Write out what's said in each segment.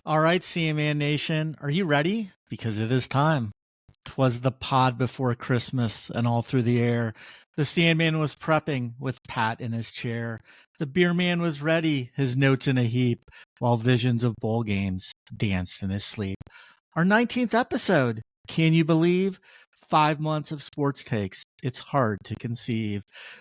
All right, CMA Nation, are you ready? Because it is time. 'Twas the pod before Christmas, and all through the air, the Sandman was prepping with Pat in his chair. The beer man was ready, his notes in a heap, while visions of bowl games danced in his sleep. Our 19th episode. Can you believe? 5 months of sports takes. It's hard to conceive.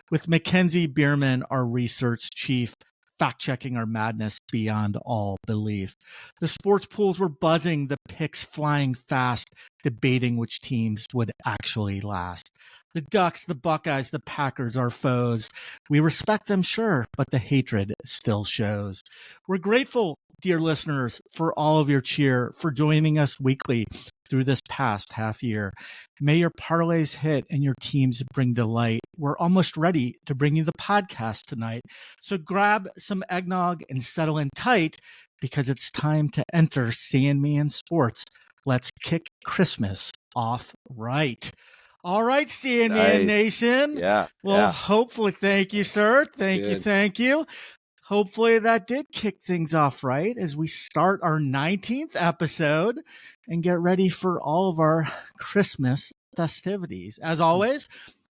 With Mackenzie Bierman, our research chief, fact-checking our madness beyond all belief. The sports pools were buzzing, the picks flying fast, debating which teams would actually last. The Ducks, the Buckeyes, the Packers, our foes. We respect them, sure, but the hatred still shows. We're grateful, dear listeners, for all of your cheer, for joining us weekly through this past half year. May your parlays hit and your teams bring delight. We're almost ready to bring you the podcast tonight. So grab some eggnog and settle in tight because it's time to enter Sandman Sports. Let's kick Christmas off right. All right, Sandman Nation. Yeah. Well, hopefully, thank you, sir. Thank you. Hopefully that did kick things off right as we start our 19th episode and get ready for all of our Christmas festivities. As always,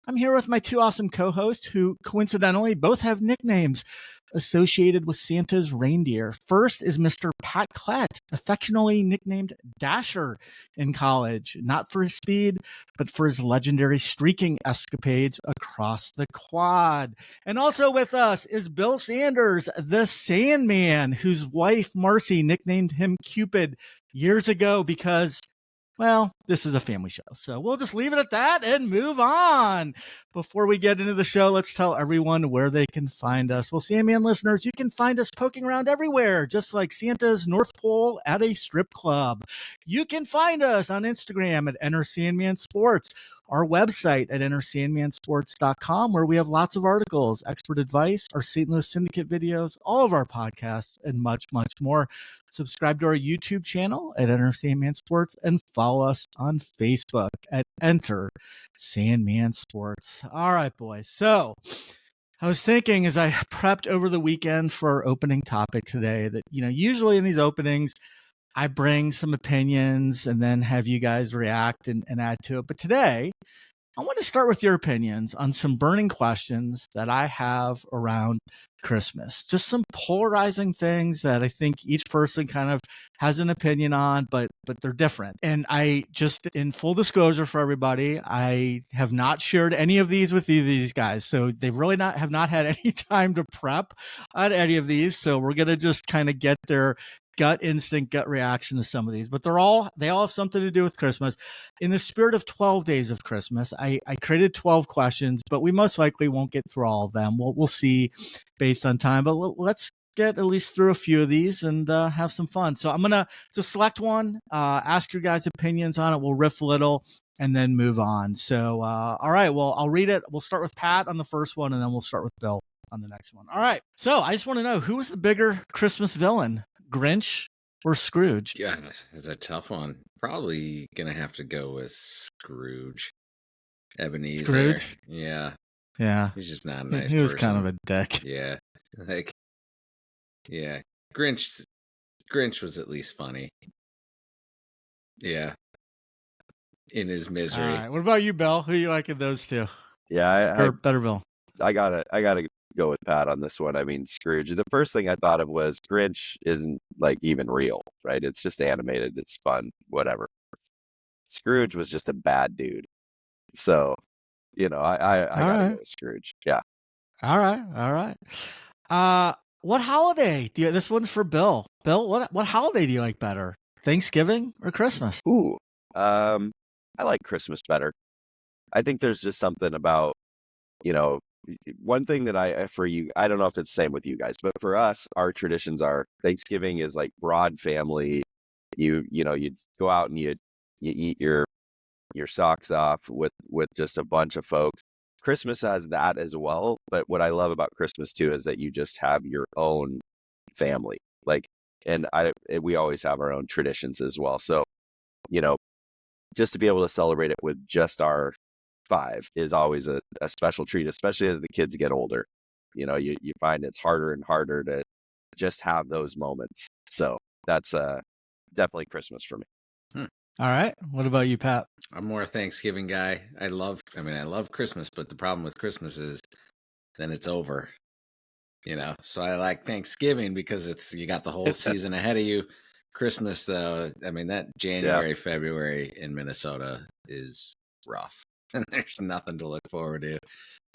I'm here with my two awesome co-hosts who coincidentally both have nicknames associated with Santa's reindeer. First is Mr. Pat Klett, affectionately nicknamed Dasher in college, not for his speed, but for his legendary streaking escapades across the quad. And also with us is Bill Sanders, the Sandman, whose wife Marcy nicknamed him Cupid years ago because, well, this is a family show. So we'll just leave it at that and move on. Before we get into the show, let's tell everyone where they can find us. Well, Sandman listeners, you can find us poking around everywhere, just like Santa's North Pole at a strip club. You can find us on Instagram at Enter Sandman Sports, our website at entersandmansports.com, where we have lots of articles, expert advice, our St. Louis Syndicate videos, all of our podcasts, and much, much more. Subscribe to our YouTube channel at Enter Sandman Sports and follow us on Facebook at Enter Sandman Sports. All right, boys. So I was thinking as I prepped over the weekend for our opening topic today that, usually in these openings, I bring some opinions and then have you guys react and add to it. But today, I want to start with your opinions on some burning questions that I have around Christmas. Just some polarizing things that I think each person kind of has an opinion on, but they're different. And I just, in full disclosure for everybody, I have not shared any of these with either of these guys. So they've really have not had any time to prep on any of these. So we're going to just kind of get their gut instinct, gut reaction to some of these, but they all have something to do with Christmas. In the spirit of 12 days of Christmas, I created 12 questions, but we most likely won't get through all of them. We'll see based on time, but let's get at least through a few of these and have some fun. So I'm going to just select one, ask your guys' opinions on it. We'll riff a little and then move on. So, all right, well, I'll read it. We'll start with Pat on the first one, and then we'll start with Bill on the next one. All right. So I just want to know, who was the bigger Christmas villain? Grinch or Scrooge? Yeah, it's a tough one. Probably gonna have to go with Scrooge. Ebenezer. Scrooge? Yeah. He's just not a nice person. He was kind of a dick. Yeah. Grinch was at least funny. Yeah. In his misery. All right. What about you, Bill? Who you like in those two? Yeah, better Bill. I gotta go with Pat on this one. I mean, Scrooge. The first thing I thought of was Grinch isn't like even real, right? It's just animated. It's fun, whatever. Scrooge was just a bad dude. So, I gotta go with Scrooge. Yeah. All right. What holiday do you? This one's for Bill. Bill, what holiday do you like better? Thanksgiving or Christmas? Ooh, I like Christmas better. I think there's just something about, one thing that I don't know if it's the same with you guys, but for us, our traditions are Thanksgiving is like broad family. You go out and you eat your socks off with just a bunch of folks. Christmas has that as well. But what I love about Christmas too is that you just have your own family. We always have our own traditions as well. So, just to be able to celebrate it with just our 5 is always a special treat, especially as the kids get older. You find it's harder and harder to just have those moments. So that's definitely Christmas for me. All right. What about you, Pat? I'm more a Thanksgiving guy. I love Christmas, but the problem with Christmas is then it's over. So I like Thanksgiving because you got the whole season ahead of you. Christmas, though, that January, February in Minnesota is rough, and there's nothing to look forward to.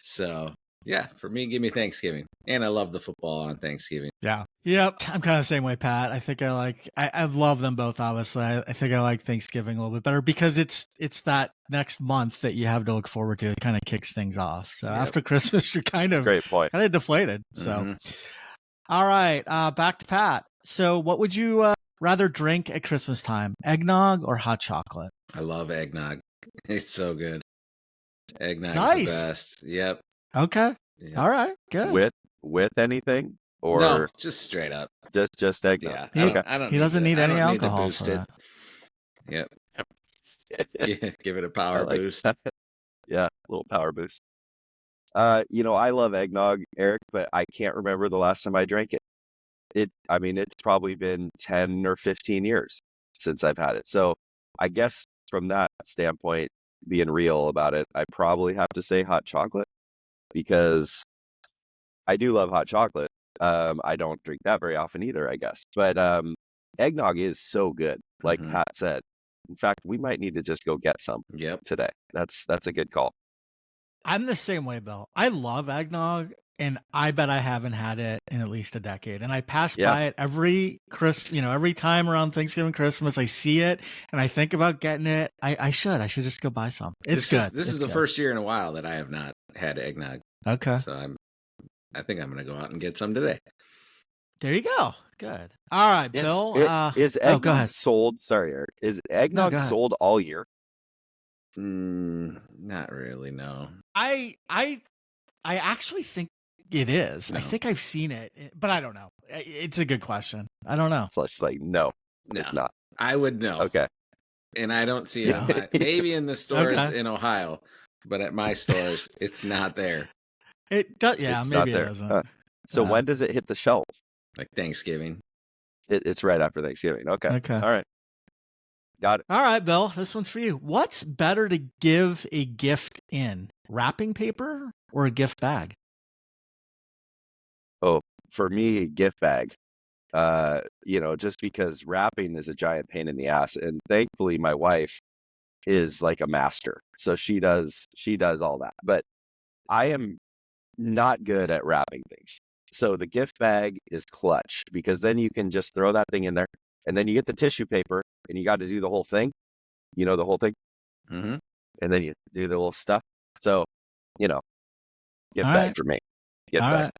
So, yeah, for me, give me Thanksgiving, and I love the football on Thanksgiving. Yeah. Yep. I'm kind of the same way, Pat. I think I love them both, obviously. I think I like Thanksgiving a little bit better because it's that next month that you have to look forward to. It kind of kicks things off. So after Christmas, you're kind of deflated. So, all right. Back to Pat. So what would you rather drink at Christmas time? Eggnog or hot chocolate? I love eggnog. It's so good. Eggnog's nice. The best. Yep. Okay. Yep. All right. Good. With anything? Or no, just straight up. Just eggnog. Yeah. I don't he doesn't need any alcohol for that. Yep. Give it a power boost. Yeah, a little power boost. I love eggnog, Eric, but I can't remember the last time I drank it. It's probably been 10 or 15 years since I've had it. So I guess from that standpoint, being real about it, I probably have to say hot chocolate because I do love hot chocolate. I don't drink that very often either, I guess. But eggnog is so good, like Pat said. In fact, we might need to just go get some today. That's a good call. I'm the same way, Bill. I love eggnog, and I bet I haven't had it in at least a decade. And I pass by it every time around Thanksgiving, Christmas. I see it, and I think about getting it. I should just go buy some. It's good. This is the first year in a while that I have not had eggnog. Okay. So I think I'm going to go out and get some today. There you go. Good. All right, Bill. Is eggnog sold? Sorry, Eric. Is eggnog sold all year? Not really. No. I actually think it is. No. I think I've seen it, but I don't know. It's a good question. I don't know. So it's like no, it's not. I would know. Okay. And I don't see it. Maybe in the stores in Ohio, but at my stores, it's not there. It does. Yeah, it's maybe it doesn't. So when does it hit the shelf? Like Thanksgiving. It's right after Thanksgiving. Okay. All right. Got it. All right, Bill. This one's for you. What's better to give a gift in? Wrapping paper or a gift bag? Oh, for me, a gift bag. Just because wrapping is a giant pain in the ass. And thankfully my wife is like a master. So she does all that. But I am not good at wrapping things. So the gift bag is clutch because then you can just throw that thing in there and then you get the tissue paper and you got to do the whole thing, the whole thing. Mm-hmm. And then you do the little stuff. So, gift bag for me. Gift bag. Right.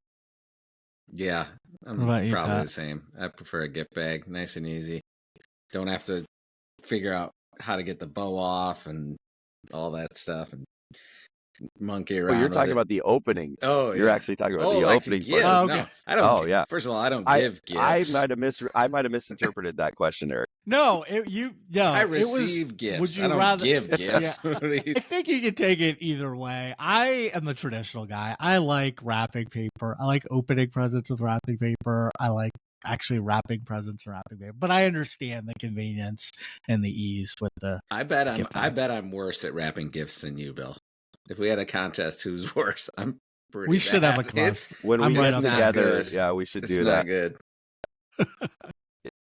Yeah, I'm probably the same. I prefer a gift bag, nice and easy. Don't have to figure out how to get the bow off and all that stuff and monkey around. Well, you're talking about the opening. Oh, you're actually talking about the opening part. Oh, okay. No, I don't. Oh, yeah. First of all, I don't give gifts. I might have misinterpreted that question, Eric. No, I receive gifts. Would you I don't rather give gifts? I think you can take it either way. I am the traditional guy. I like wrapping paper. I like opening presents with wrapping paper. I like actually wrapping presents and wrapping paper. But I understand the convenience and the ease with the. I bet I'm worse at wrapping gifts than you, Bill. If we had a contest, who's worse? I'm pretty. We should have a class. When we get together, we should do that. Good.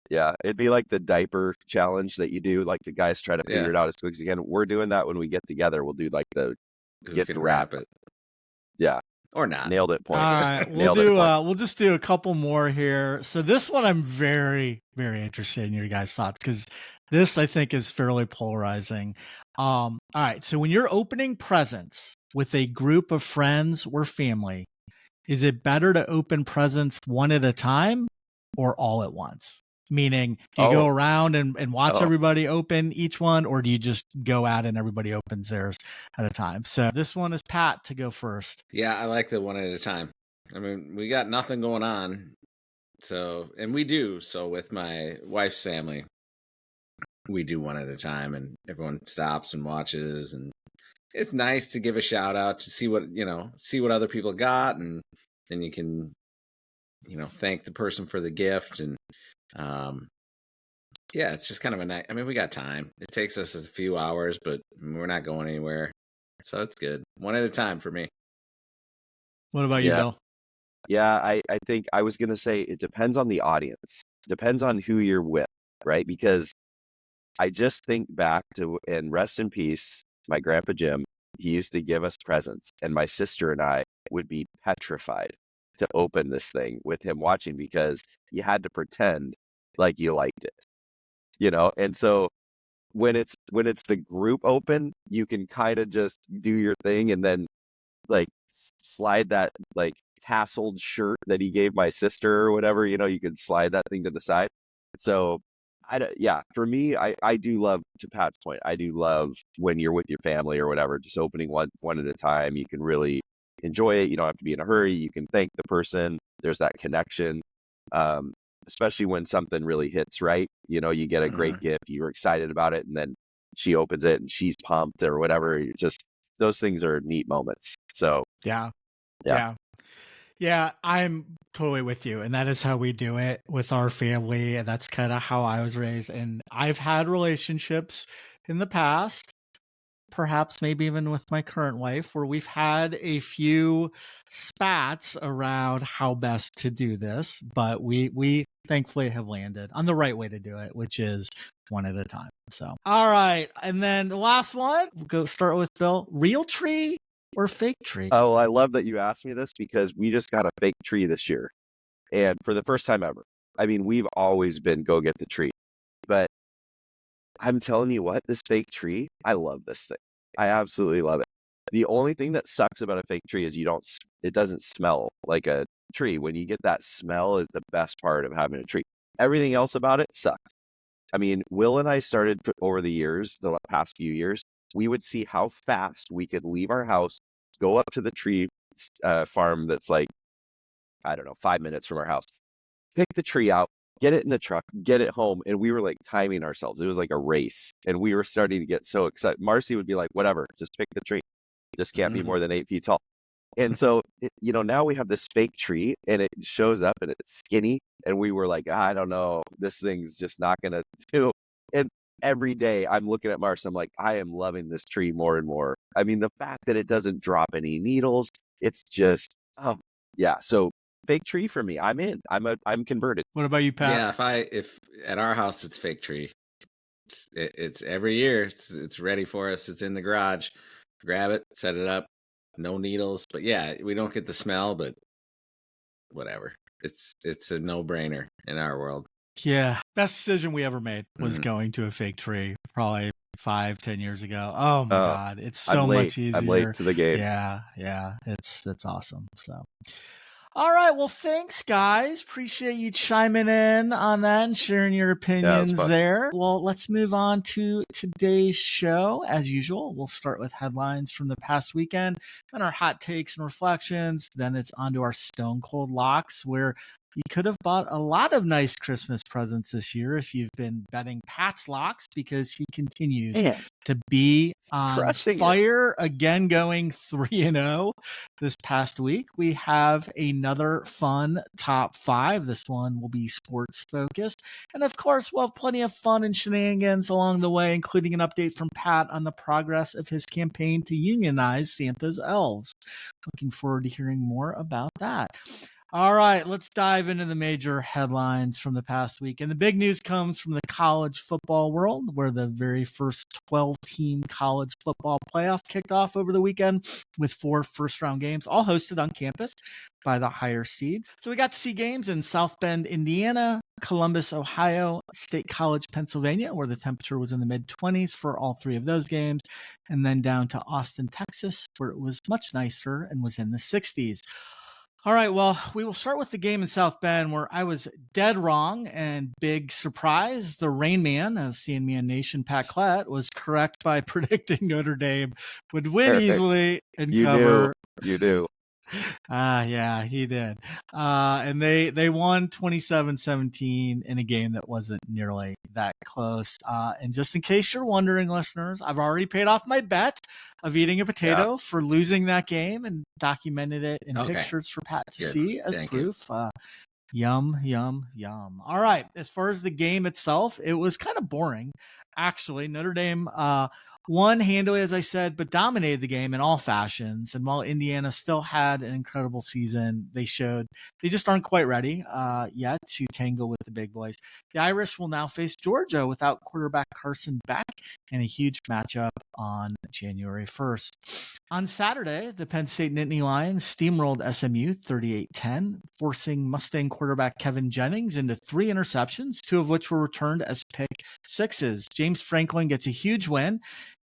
Yeah, it'd be like the diaper challenge that you do. Like the guys try to figure it out as quick as you can. We're doing that when we get together. We'll do like the gift wrap it. Yeah, or not. Nailed it. Point. All right, we'll just do a couple more here. So this one, I'm very, very interested in your guys' thoughts because this I think is fairly polarizing. All right, so when you're opening presents with a group of friends or family, is it better to open presents one at a time or all at once? Meaning, do you go around and watch everybody open each one, or do you just go out and everybody opens theirs at a time? So this one is Pat to go first. Yeah, I like the one at a time. I mean, we got nothing going on. And we do. So with my wife's family, we do one at a time and everyone stops and watches. And it's nice to give a shout out to see what other people got. And then you can, thank the person for the gift. And Yeah, it's just kind of a night. I mean, we got time. It takes us a few hours, but we're not going anywhere. So it's good. One at a time for me. What about you, Yeah. Bill? Yeah, I think I was gonna say it depends on the audience. Depends on who you're with, right? Because I just think back to, and rest in peace, my grandpa Jim. He used to give us presents, and my sister and I would be petrified to open this thing with him watching because you had to pretend like you liked it, And so when it's the group open, you can kind of just do your thing and then like slide that like tasseled shirt that he gave my sister or whatever, you could slide that thing to the side. So yeah, for me, I do love, to Pat's point, I do love when you're with your family or whatever, just opening one at a time. You can really enjoy it. You don't have to be in a hurry. You can thank the person. There's that connection. Um, Especially when something really hits right. You get a great gift, you're excited about it, and then she opens it and she's pumped or whatever. Those things are neat moments. So Yeah. yeah. Yeah. Yeah, I'm totally with you. And that is how we do it with our family. And that's kind of how I was raised. And I've had relationships in the past, perhaps maybe even with my current wife, where we've had a few spats around how best to do this. But we thankfully have landed on the right way to do it, which is one at a time. So, all right. And then the last one, we'll go start with Bill. Real tree or fake tree? Oh, I love that you asked me this because we just got a fake tree this year. And for the first time ever. I mean, we've always been go get the tree. But I'm telling you what, this fake tree, I love this thing. I absolutely love it. The only thing that sucks about a fake tree is it doesn't smell like a tree. When you get that smell is the best part of having a tree. Everything else about it sucks. I mean, Will and I started over the past few years, we would see how fast we could leave our house, go up to the tree farm that's like, I don't know, 5 minutes from our house, pick the tree out, get it in the truck, get it home. And we were like timing ourselves. It was like a race. And we were starting to get so excited. Marcy would be like, whatever, just pick the tree. Just can't be more than 8 feet tall. And so, now we have this fake tree and it shows up and it's skinny. And we were like, I don't know, this thing's just not going to do. And every day I'm looking at Marcy, I'm like, I am loving this tree more and more. I mean, the fact that it doesn't drop any needles, it's just, oh, yeah. So fake tree for me. I'm in. I'm converted. What about you, Pat? Yeah, if at our house it's fake tree. It's every year. It's ready for us. It's in the garage. Grab it, set it up. No needles, but yeah, we don't get the smell, but whatever. It's a no-brainer in our world. Yeah, best decision we ever made was going to a fake tree, probably 5-10 years ago. Oh my God, it's so much easier. I'm late to the game. Yeah, it's awesome. So, all right, well, thanks, guys. Appreciate you chiming in on that and sharing your opinions there. Well, let's move on to today's show. As usual, we'll start with headlines from the past weekend, then our hot takes and reflections. Then it's on to our stone cold locks, where you could have bought a lot of nice Christmas presents this year if you've been betting Pat's locks, because he continues to be on fire again, going 3-0 this past week. We have another fun top 5. This one will be sports focused. And of course, we'll have plenty of fun and shenanigans along the way, including an update from Pat on the progress of his campaign to unionize Santa's elves. Looking forward to hearing more about that. All right, let's dive into the major headlines from the past week. And the big news comes from the college football world, where the very first 12-team college football playoff kicked off over the weekend with 4 first-round games, all hosted on campus by the higher seeds. So we got to see games in South Bend, Indiana, Columbus, Ohio, State College, Pennsylvania, where the temperature was in the mid-20s for all 3 of those games, and then down to Austin, Texas, where it was much nicer and was in the 60s. All right, well, we will start with the game in South Bend, where I was dead wrong, and big surprise, the Rain Man of CNMan Nation, Pat Klett, was correct by predicting Notre Dame would win easily and cover. You do. Yeah, he did. And they won 27-17 in a game that wasn't nearly that close. And just in case you're wondering, listeners, I've already paid off my bet of eating a potato for losing that game and documented it in pictures for Pat to see as proof. Yum, yum, yum. All right. As far as the game itself, it was kind of boring. Actually, Notre Dame won handily, as I said, but dominated the game in all fashions. And while Indiana still had an incredible season, they showed they just aren't quite ready yet to tangle with the big boys. The Irish will now face Georgia without quarterback Carson Beck in a huge matchup on January 1st. On Saturday, the Penn State Nittany Lions steamrolled SMU 38-10, forcing Mustang quarterback Kevin Jennings into 3 interceptions, 2 of which were returned as pick sixes. James Franklin gets a huge win,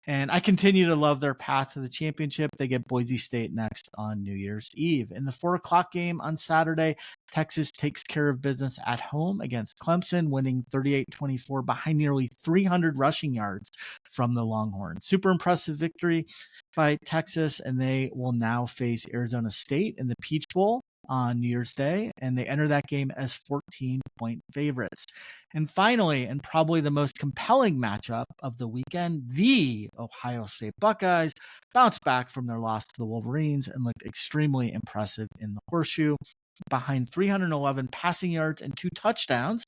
and I continue to love their path to the championship. They get Boise State next on New Year's Eve. In the 4:00 game on Saturday, Texas takes care of business at home against Clemson, winning 38-24 behind nearly 300 rushing yards from the Longhorns. Super impressive victory by Texas, and they will now face Arizona State in the Peach Bowl on New Year's Day, and they enter that game as 14-point favorites. And finally, and probably the most compelling matchup of the weekend, the Ohio State Buckeyes bounced back from their loss to the Wolverines and looked extremely impressive in the Horseshoe. Behind 311 passing yards and 2 touchdowns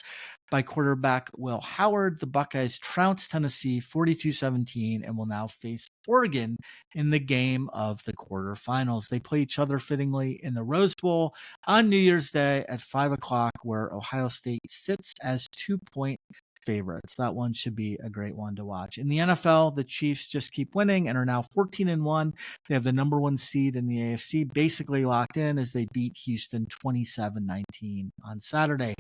by quarterback Will Howard, the Buckeyes trounced Tennessee 42-17 and will now face Oregon in the game of the quarterfinals. They play each other fittingly in the Rose Bowl on New Year's Day at 5:00, where Ohio State sits as 2-point favorites. That one should be a great one to watch. In the NFL, the Chiefs just keep winning and are now 14-1. They have the number 1 seed in the AFC basically locked in as they beat Houston 27-19 on Saturday.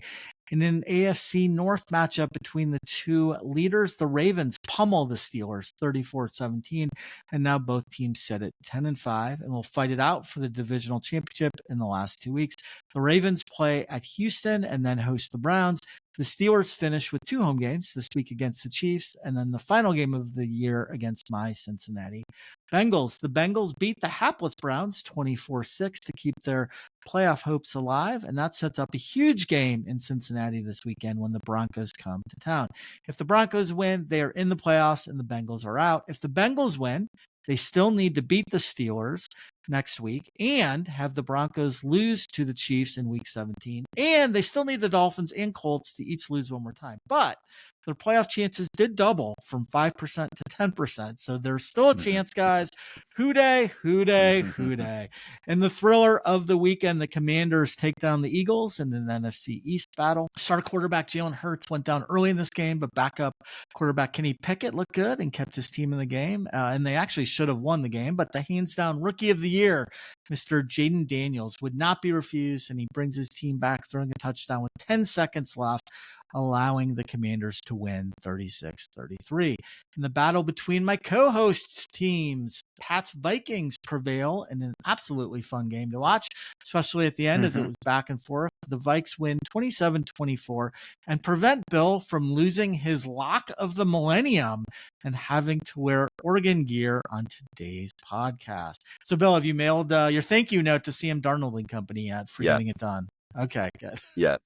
In an AFC North matchup between the two leaders, the Ravens pummel the Steelers 34-17, and now both teams sit at 10-5 and will fight it out for the divisional championship in the last 2 weeks. The Ravens play at Houston and then host the Browns. The Steelers finish with 2 home games this week against the Chiefs, and then the final game of the year against my Cincinnati Bengals. The Bengals beat the hapless Browns 24-6 to keep their playoff hopes alive, and that sets up a huge game in Cincinnati this weekend when the Broncos come to town. If the Broncos win, they are in the playoffs and the Bengals are out. If the Bengals win, they still need to beat the Steelers next week and have the Broncos lose to the Chiefs in week 17. And they still need the Dolphins and Colts to each lose one more time. But their playoff chances did double from 5% to 10%. So there's still a chance, guys. Hoo-day, hoo-day, hoo-day. In the thriller of the weekend, the Commanders take down the Eagles in an NFC East battle. Star quarterback Jalen Hurts went down early in this game, but backup quarterback Kenny Pickett looked good and kept his team in the game. And they actually should have won the game, but the hands-down rookie of the year, Mr. Jaden Daniels, would not be refused, and he brings his team back, throwing a touchdown with 10 seconds left, allowing the Commanders to win 36-33. In the battle between my co-hosts' teams, Pat's Vikings prevail in an absolutely fun game to watch, especially at the end as it was back and forth. The Vikes win 27-24 and prevent Bill from losing his lock of the millennium and having to wear Oregon gear on today's podcast. So, Bill, have you mailed your thank you note to Sam Darnold and Company yet for getting it done? Okay, good. Yes.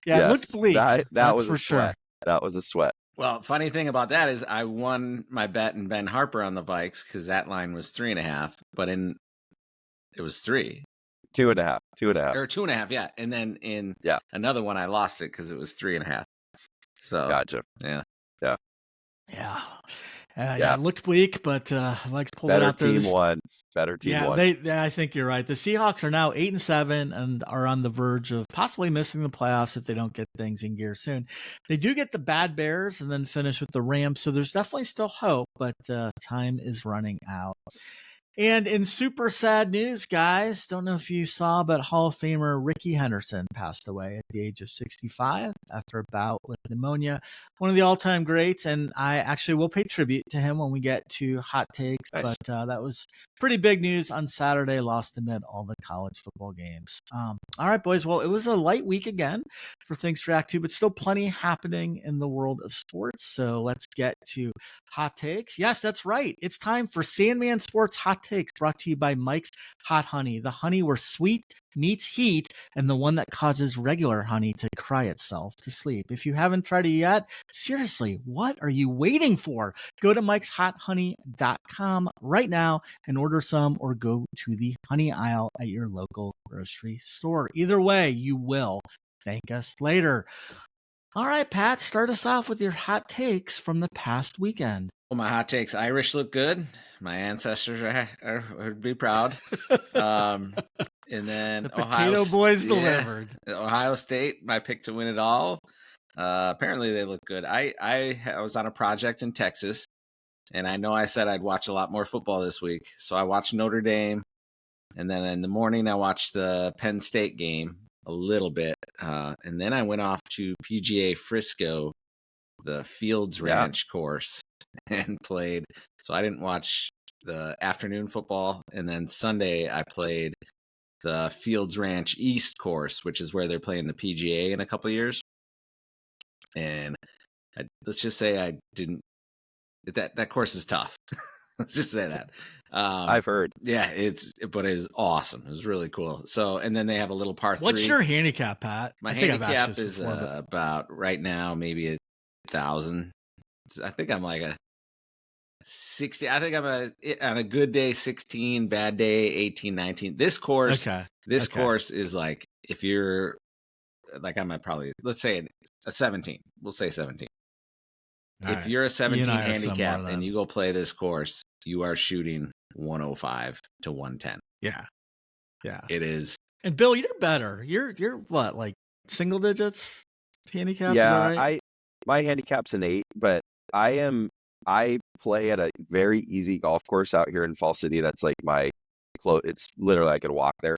Yeah, it looked bleak. That was for sure. That was a sweat. Well, funny thing about that is I won my bet in Ben Harper on the Vikes because that line was 3.5, but it was 3. 2.5. 2.5. Or 2.5, yeah. And then in another one, I lost it because it was 3.5. So gotcha. Yeah. It looked bleak, but Vikes pulled it out there. Better team won. I think you're right. The Seahawks are now 8-7 and are on the verge of possibly missing the playoffs if they don't get things in gear soon. They do get the bad Bears and then finish with the Rams, so there's definitely still hope, but time is running out. And in super sad news, guys, don't know if you saw, but Hall of Famer Rickey Henderson passed away at the age of 65 after a bout with pneumonia. One of the all-time greats, and I actually will pay tribute to him when we get to hot takes. Nice. But that was pretty big news on Saturday. Lost him at all the college football games. All right, boys. Well, it was a light week again for things to react to, but still plenty happening in the world of sports. So let's get to hot takes. Yes, that's right. It's time for Sandman Sports Hot Takes, brought to you by Mike's Hot Honey, the honey where sweet meets heat, and the one that causes regular honey to cry itself to sleep. If you haven't tried it yet, seriously, what are you waiting for? Go to mikeshothoney.com right now and order some, or go to the honey aisle at your local grocery store. Either way, you will thank us later. All right, Pat, start us off with your hot takes from the past weekend. Well, my hot takes: Irish look good. My ancestors would be proud. And then The Potato Boys delivered. Ohio State, my pick to win it all. Apparently, they look good. I was on a project in Texas, and I know I said I'd watch a lot more football this week, so I watched Notre Dame, and then in the morning I watched the Penn State game a little bit, and then I went off to PGA Frisco, the Fields Ranch course, and played. So I didn't watch the afternoon football, and then Sunday I played the Fields Ranch East course, which is where they're playing the PGA in a couple of years. And let's just say I didn't. That course is tough. Let's just say that. I've heard. Yeah, but it was awesome. It was really cool. So, and then they have a little par 3. What's your handicap, Pat? My handicap is about right now maybe 1,000. I think I'm like a 60. I think I'm on a good day 16, bad day 18, 19. This course, course is like, if you're like, I'm at probably, let's say a 17. We'll say 17. If you're a 17 handicap and you go play this course, you are shooting 105 to 110. Yeah. It is. And Bill, you're better. You're what, like single digits handicap? Yeah, is that right? my handicap's an 8, but I play at a very easy golf course out here in Fall City. That's like it's literally, I could walk there.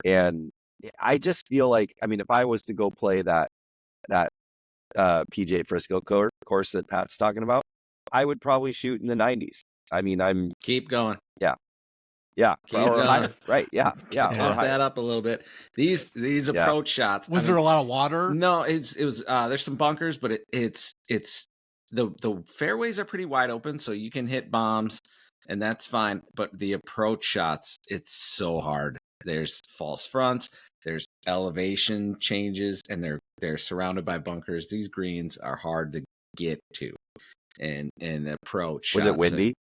And I just feel like, I mean, if I was to go play that PGA Frisco course that Pat's talking about, I would probably shoot in the 90s. I mean, keep going. Yeah. Keep going. Higher, right. Yeah. Pump that up a little bit. These approach shots. Was there a lot of water? No, it was there's some bunkers, but it's the fairways are pretty wide open, so you can hit bombs, and that's fine. But the approach shots, it's so hard. There's false fronts, there's elevation changes, and they're surrounded by bunkers. These greens are hard to get to, and approach. Was it windy?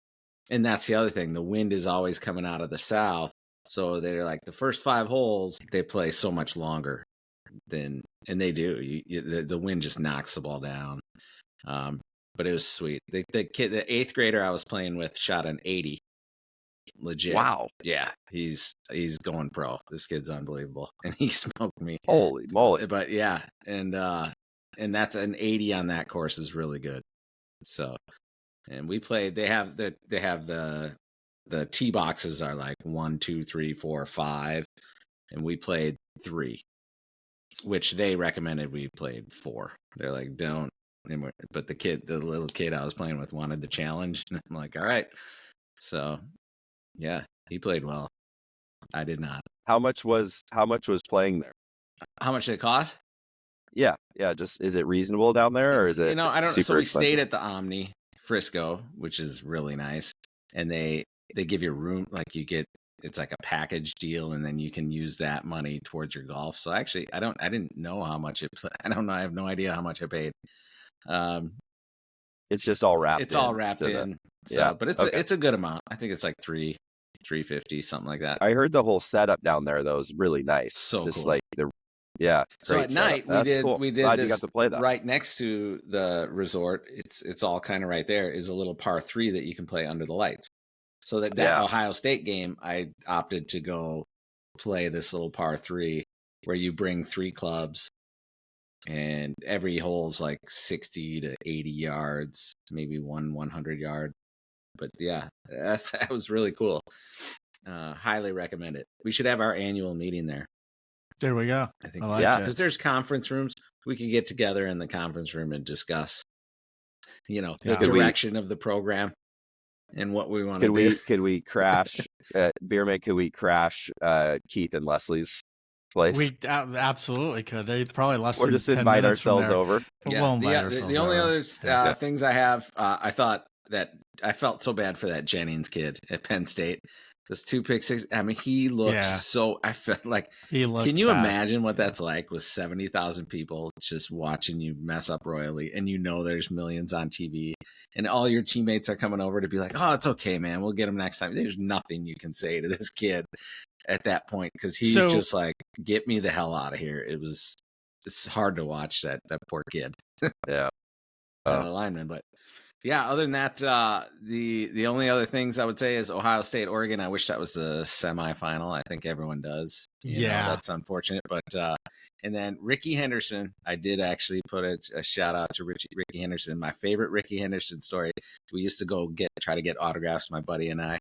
And that's the other thing. The wind is always coming out of the south, so they're like the first 5 holes they play so much longer and they do. The wind just knocks the ball down. But it was sweet. The 8th grader I was playing with shot an 80. Legit. Wow. Yeah, he's going pro. This kid's unbelievable, and he smoked me. Holy moly! But yeah, and that's an 80 on that course is really good. So, and we played. They have the tee boxes are like 1, 2, 3, 4, 5, and we played 3, which they recommended we played 4. They're like, don't. But the little kid I was playing with wanted the challenge, and I'm like, all right. So, yeah, he played well. I did not. How much was playing there? How much did it cost? Yeah. Just, is it reasonable down there, or is it? I don't. So we expensive? stayed at the Omni Frisco, which is really nice, and they give you room, like it's like a package deal, and then you can use that money towards your golf. So actually, I didn't know how much it. I don't know. I have no idea how much I paid. It's just all wrapped. It's all wrapped in. So, but it's a good amount. I think it's like $350, something like that. I heard the whole setup down there though is really nice. So just cool. like So at night we did Glad this you got to play that. Right next to the resort. It's all kind of right there. Is a little par 3 that you can play under the lights. So that Ohio State game, I opted to go play this little par 3 where you bring 3 clubs. And every hole's like 60 to 80 yards, maybe 100 yard. But yeah, that was really cool. Highly recommend it. We should have our annual meeting there. There we go. I think, because there's conference rooms. We could get together in the conference room and discuss, the direction of the program and what we want to do. Could we crash, Beerman? Could we crash Keith and Leslie's place? We absolutely could. They probably less. Or just invite ourselves over. Yeah. The only other things I have, I thought that I felt so bad for that Jennings kid at Penn State. Those 2 pick six. I mean, he looked so. I felt like he looked. Can you imagine what that's like with 70,000 people just watching you mess up royally, and there's millions on TV, and all your teammates are coming over to be like, "Oh, it's okay, man. We'll get him next time." There's nothing you can say to this kid at that point because he's just like, "Get me the hell out of here." It was it's hard to watch that poor kid, Yeah. that lineman. But yeah, other than that, the only other things I would say is Ohio State, Oregon. I wish that was the semifinal. I think everyone does. That's unfortunate. But and then Rickey Henderson, I did actually put a shout out to Rickey Henderson. My favorite Rickey Henderson story. We used to go try to get autographs, my buddy and I,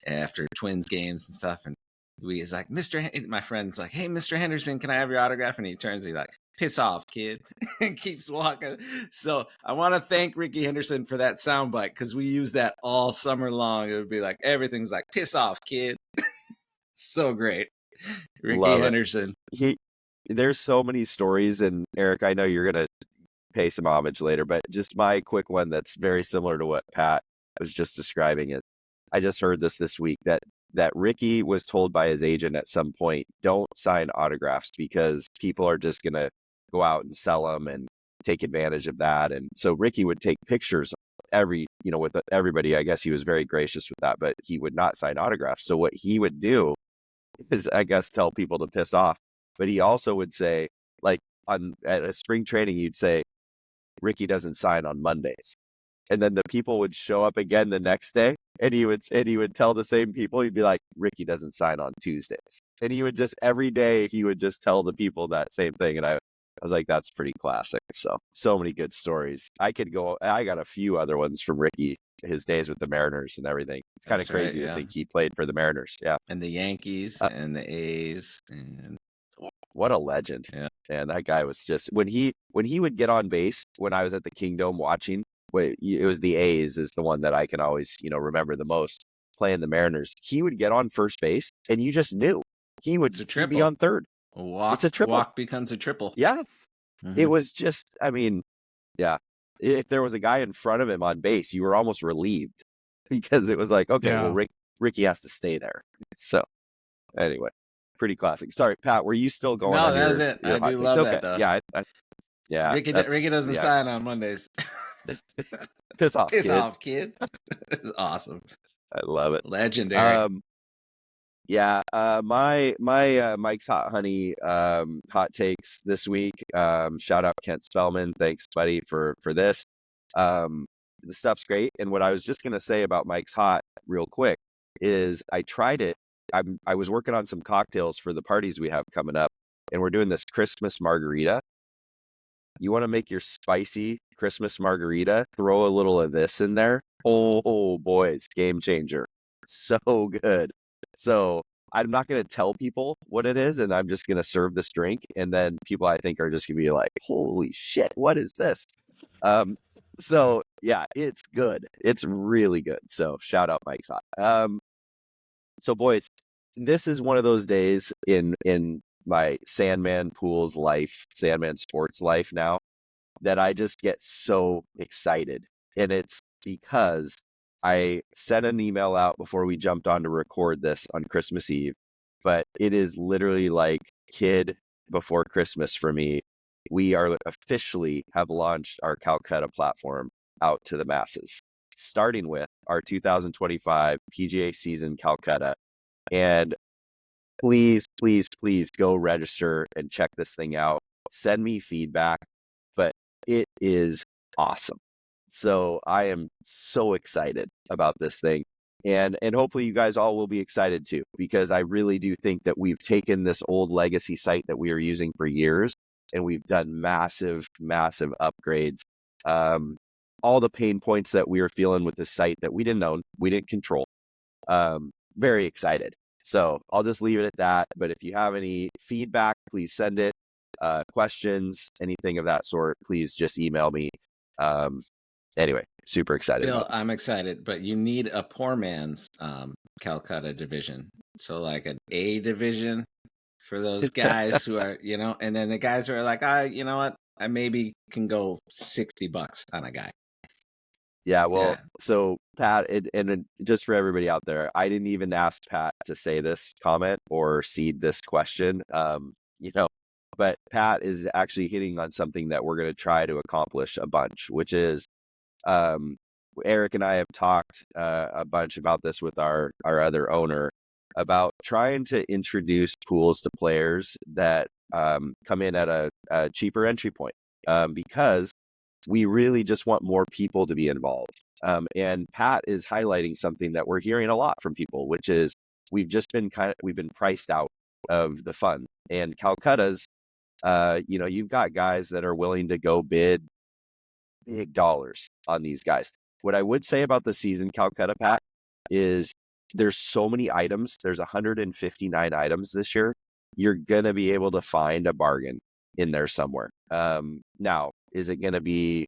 after Twins games and stuff. And he's like, my friend's like, hey, Mr. Henderson, can I have your autograph? And he turns, he's like, piss off, kid, and keeps walking. So I want to thank Rickey Henderson for that soundbite, because we use that all summer long. It would be like, everything's like, piss off, kid. So great. Rickey Henderson. There's so many stories, and Eric, I know you're going to pay some homage later, but just my quick one that's very similar to what Pat was just describing it. I just heard this week that Rickey was told by his agent at some point, don't sign autographs because people are just going to go out and sell them and take advantage of that. And so Rickey would take pictures with everybody. I guess he was very gracious with that, but he would not sign autographs. So what he would do is, I guess, tell people to piss off. But he also would say, like at a spring training, you'd say, Rickey doesn't sign on Mondays. And then the people would show up again the next day, and he would tell the same people, he'd be like, Rickey doesn't sign on Tuesdays. And he would just, every day, he would just tell the people that same thing. And I was like, that's pretty classic. So many good stories. I got a few other ones from Rickey, his days with the Mariners and everything. It's kind of crazy to think he played for the Mariners. Yeah. And the Yankees and the A's. And what a legend. Yeah. And that guy was just, when he would get on base, when I was at the Kingdome watching, it was the A's is the one that I can always, remember the most, playing the Mariners. He would get on first base, and you just knew he'd be on third. It's a triple. Walk becomes a triple. Yeah. Mm-hmm. It was just, yeah. If there was a guy in front of him on base, you were almost relieved, because it was like, okay, well, Rickey has to stay there. So anyway, pretty classic. Sorry, Pat, were you still going? No, that was it. I do love that, though. Yeah. Yeah. Rickey doesn't sign on Mondays. Piss off, kid. It's awesome. I love it. Legendary. My Mike's Hot Honey hot takes this week. Shout out Kent Spellman. Thanks, buddy, for this. The stuff's great. And what I was just gonna say about Mike's Hot real quick is I tried it. I was working on some cocktails for the parties we have coming up, and we're doing this Christmas margarita. You want to make your spicy Christmas margarita, throw a little of this in there. Oh, boys, game changer. So good. So I'm not going to tell people what it is, and I'm just going to serve this drink. And then people, I think, are just going to be like, holy shit, what is this? So yeah, it's good. It's really good. So shout out Mike's Hot. So boys, this is one of those days in my Sandman Sports life now, that I just get so excited. And it's because I sent an email out before we jumped on to record this on Christmas Eve, but it is literally like kid before Christmas for me. We are officially have launched our Calcutta platform out to the masses, starting with our 2025 PGA season Calcutta. And please, please, please go register and check this thing out. Send me feedback, but it is awesome. So I am so excited about this thing. And hopefully you guys all will be excited too, because I really do think that we've taken this old legacy site that we are using for years, and we've done massive, massive upgrades. All the pain points that we were feeling with the site that we didn't own, we didn't control. Very excited. So I'll just leave it at that. But if you have any feedback, please send it. Questions, anything of that sort, please just email me. Anyway, super excited. Bill, I'm excited, but you need a poor man's Calcutta division. So like an A division for those guys who are, and then the guys who are like, you know what, I maybe can go $60 on a guy. Yeah, well, So Pat, and just for everybody out there, I didn't even ask Pat to say this comment or seed this question, but Pat is actually hitting on something that we're going to try to accomplish a bunch, which is, Eric and I have talked a bunch about this with our other owner, about trying to introduce pools to players that come in at a cheaper entry point, because we really just want more people to be involved. And Pat is highlighting something that we're hearing a lot from people, which is we've been priced out of the fun. And Calcutta's, you've got guys that are willing to go bid big dollars on these guys. What I would say about the season, Calcutta, Pat, is there's so many items. There's 159 items this year. You're going to be able to find a bargain in there somewhere. Now, is it going to be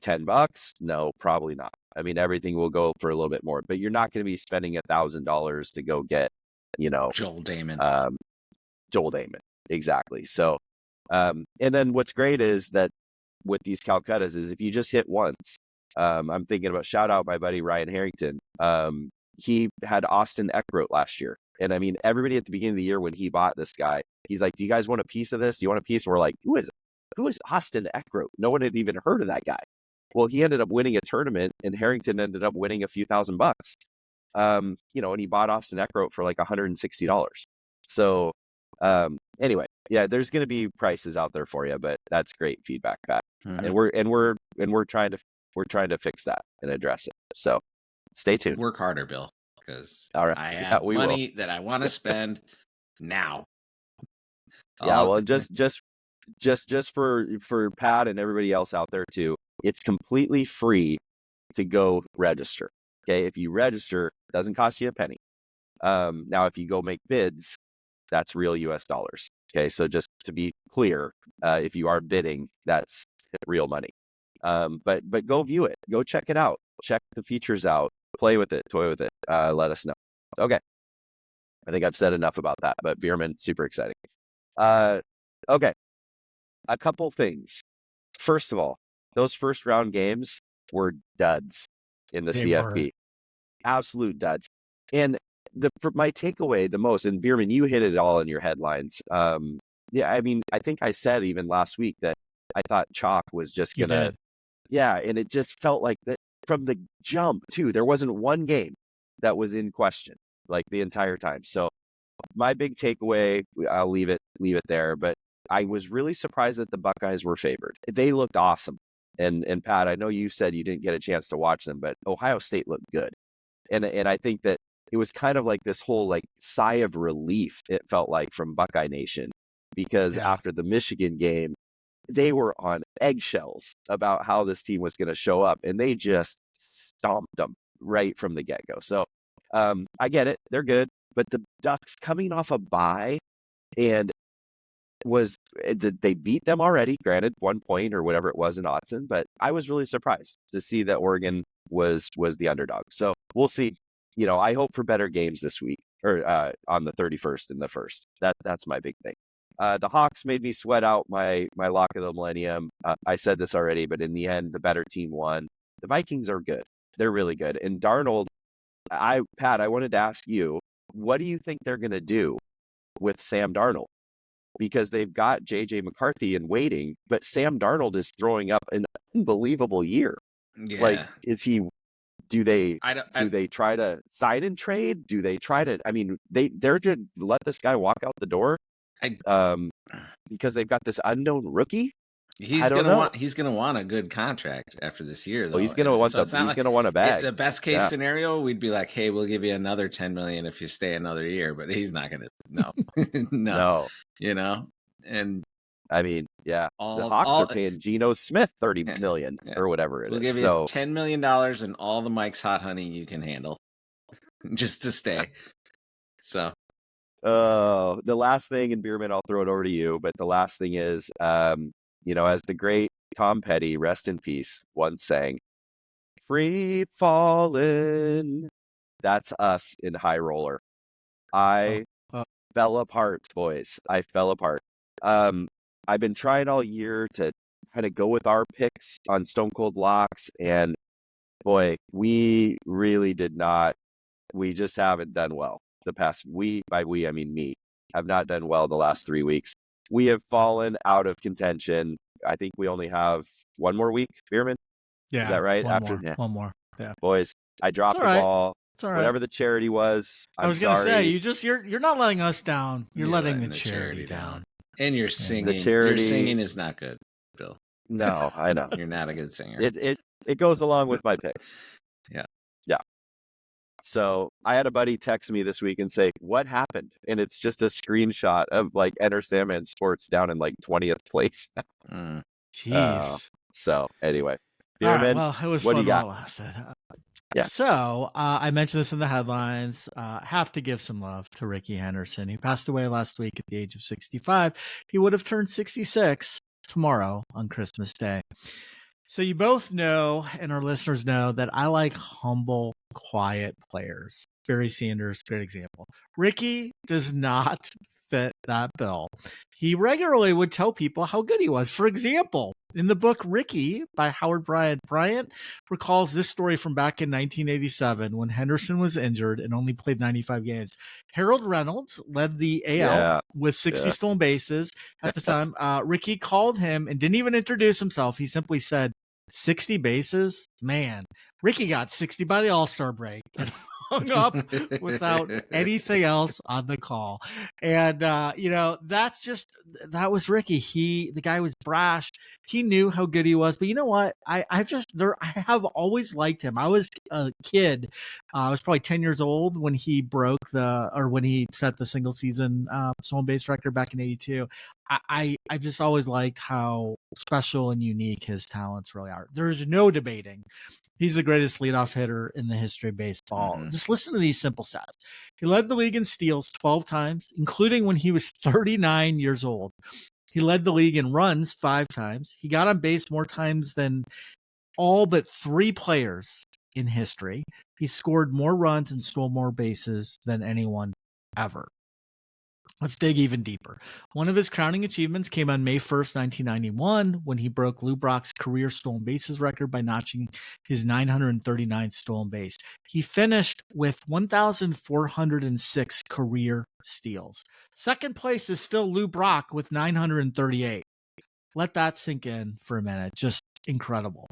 $10? No, probably not. I mean, everything will go for a little bit more, but you're not going to be spending $1,000 to go get, Joel Damon. Joel Damon. Exactly. So, and then what's great is that with these Calcuttas is if you just hit once, I'm thinking about shout out my buddy Ryan Harrington. He had Austin Eckroat last year. And I mean, everybody at the beginning of the year when he bought this guy, he's like, do you guys want a piece of this? Do you want a piece? And we're like, who is Austin Eckroat? No one had even heard of that guy. Well, he ended up winning a tournament and Harrington ended up winning a few $1,000. And he bought Austin Eckroat for like $160. So anyway, yeah, there's going to be prices out there for you, but that's great feedback, Pat. Mhm. And we're trying to fix that and address it. So stay tuned. Work harder, Bill, because All right. I have money that I want to spend now. Yeah, well, just for Pat and everybody else out there too, it's completely free to go register. Okay, if you register, it doesn't cost you a penny. Now, if you go make bids, that's real US dollars. Okay, so just to be clear, if you are bidding, that's real money. But go view it, go check it out, check the features out, play with it, toy with it. Let us know. Okay, I think I've said enough about that. But Bierman, super exciting. Okay, a couple things. First of all, those first round games were duds in the CFP. Absolute duds. And my takeaway the most, and Bierman, you hit it all in your headlines. Yeah, I mean, I think I said even last week that I thought chalk was just gonna, yeah, and it just felt like that from the jump too. There wasn't one game that was in question like the entire time. So my big takeaway, I'll leave it there, but I was really surprised that the Buckeyes were favored. They looked awesome. And Pat, I know you said you didn't get a chance to watch them, but Ohio State looked good. And I think that it was kind of like this whole like sigh of relief, it felt like, from Buckeye Nation, because after the Michigan game, they were on eggshells about how this team was going to show up, and they just stomped them right from the get-go. So I get it. They're good. But the Ducks coming off a bye and they beat them already, granted 1 point or whatever it was in Autzen, but I was really surprised to see that Oregon was the underdog. So we'll see. I hope for better games this week or on the 31st and the 1st. That's my big thing. The Hawks made me sweat out my lock of the millennium. I said this already, but in the end, the better team won. The Vikings are good. They're really good. And Darnold, Pat, I wanted to ask you, what do you think they're going to do with Sam Darnold? Because they've got J.J. McCarthy in waiting, but Sam Darnold is throwing up an unbelievable year. Yeah. Like, do they try to sign and trade? Do they try to, I mean, they're just let this guy walk out the door because they've got this unknown rookie? He's gonna want a good contract after this year, though. He's gonna want a bag. The best case scenario, we'd be like, "Hey, we'll give you another $10 million if you stay another year," but he's not gonna. No, no. And I mean, yeah, the Hawks are paying Geno Smith $30 million or whatever it is. We'll give you $10 million and all the Mike's Hot Honey you can handle, just to stay. So. The last thing, and Bierman, I'll throw it over to you, but the last thing is, as the great Tom Petty, rest in peace, once sang, "Free Fallin'." That's us in High Roller. I fell apart, boys. I fell apart. I've been trying all year to kind of go with our picks on Stone Cold Locks, and boy, we really did not. We just haven't done well the past week. By we, I mean me. Have not done well the last 3 weeks. We have fallen out of contention. I think we only have one more week, Bierman. Yeah. Is that right? One more. Yeah. Boys, I dropped the ball. It's all right. Whatever the charity was, I was going to say you're not letting us down. You're letting the charity down. And you're singing. The charity, your singing is not good, Bill. No, I know. You're not a good singer. It goes along with my picks. Yeah. So I had a buddy text me this week and say, "What happened?" And it's just a screenshot of like enter Sandman Sports down in like 20th place. Jeez. So anyway, Pyramid, right, well, it was what fun do you got? while it lasted. Yeah. So I mentioned this in the headlines. Have to give some love to Rickey Henderson. He passed away last week at the age of 65. He would have turned 66 tomorrow on Christmas Day. So you both know, and our listeners know, that I like humble, quiet players. Barry Sanders, great example. Rickey does not fit that bill. He regularly would tell people how good he was. For example, in the book Rickey by Howard Bryant recalls this story from back in 1987 when Henderson was injured and only played 95 games. Harold Reynolds led the AL with 60 stolen bases at the time. Rickey called him and didn't even introduce himself. He simply said, 60 bases? Man, Rickey got 60 by the All-Star break and hung up without anything else on the call. And, that was Rickey. The guy was brash. He knew how good he was. But you know what? I have always liked him. I was a kid. I was probably 10 years old when he when he set the single season stolen base record back in 82. I just always liked how special and unique his talents really are. There's no debating. He's the greatest leadoff hitter in the history of baseball. Mm-hmm. Just listen to these simple stats. He led the league in steals 12 times, including when he was 39 years old. He led the league in runs 5 times. He got on base more times than all but 3 players in history. He scored more runs and stole more bases than anyone ever. Let's dig even deeper. One of his crowning achievements came on May 1st, 1991, when he broke Lou Brock's career stolen bases record by notching his 939th stolen base. He finished with 1,406 career steals. Second place is still Lou Brock with 938. Let that sink in for a minute. Just incredible.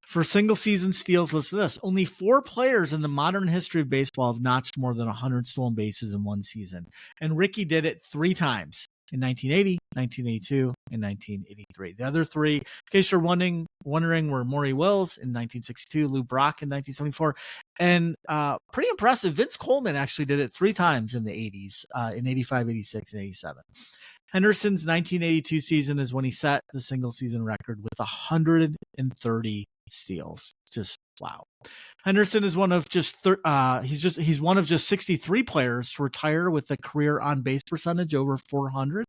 For single season steals, listen to this. Only 4 players in the modern history of baseball have notched more than 100 stolen bases in one season. And Rickey did it 3 times, in 1980, 1982, and 1983. The other 3, in case you're wondering, were Maury Wills in 1962, Lou Brock in 1974, and pretty impressive, Vince Coleman actually did it 3 times in the 80s, in 85, 86, and 87. Henderson's 1982 season is when he set the single season record with 130 steals. Just wow. Henderson is one of just he's one of just 63 players to retire with a career on base percentage over 400.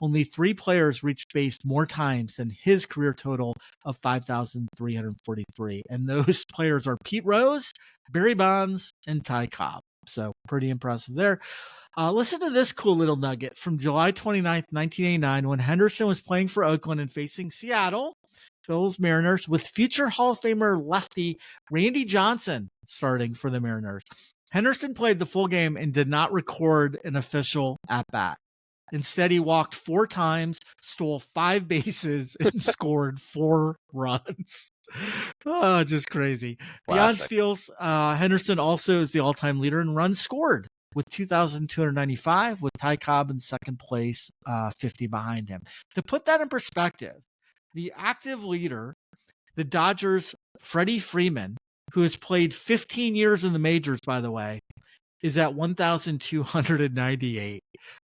Only 3 players reached base more times than his career total of 5,343, and those players are Pete Rose, Barry Bonds, and Ty Cobb. So pretty impressive there. Listen to this cool little nugget from July 29th, 1989, when Henderson was playing for Oakland and facing Seattle, Phil's Mariners, with future Hall of Famer lefty Randy Johnson starting for the Mariners. Henderson played the full game and did not record an official at-bat. Instead, he walked 4 times, stole 5 bases, and scored 4 runs. Oh, just crazy. Classic. Beyond steals, Henderson also is the all-time leader in runs scored with 2,295, with Ty Cobb in second place, 50 behind him. To put that in perspective, the active leader, the Dodgers' Freddie Freeman, who has played 15 years in the majors, by the way, is at 1,298,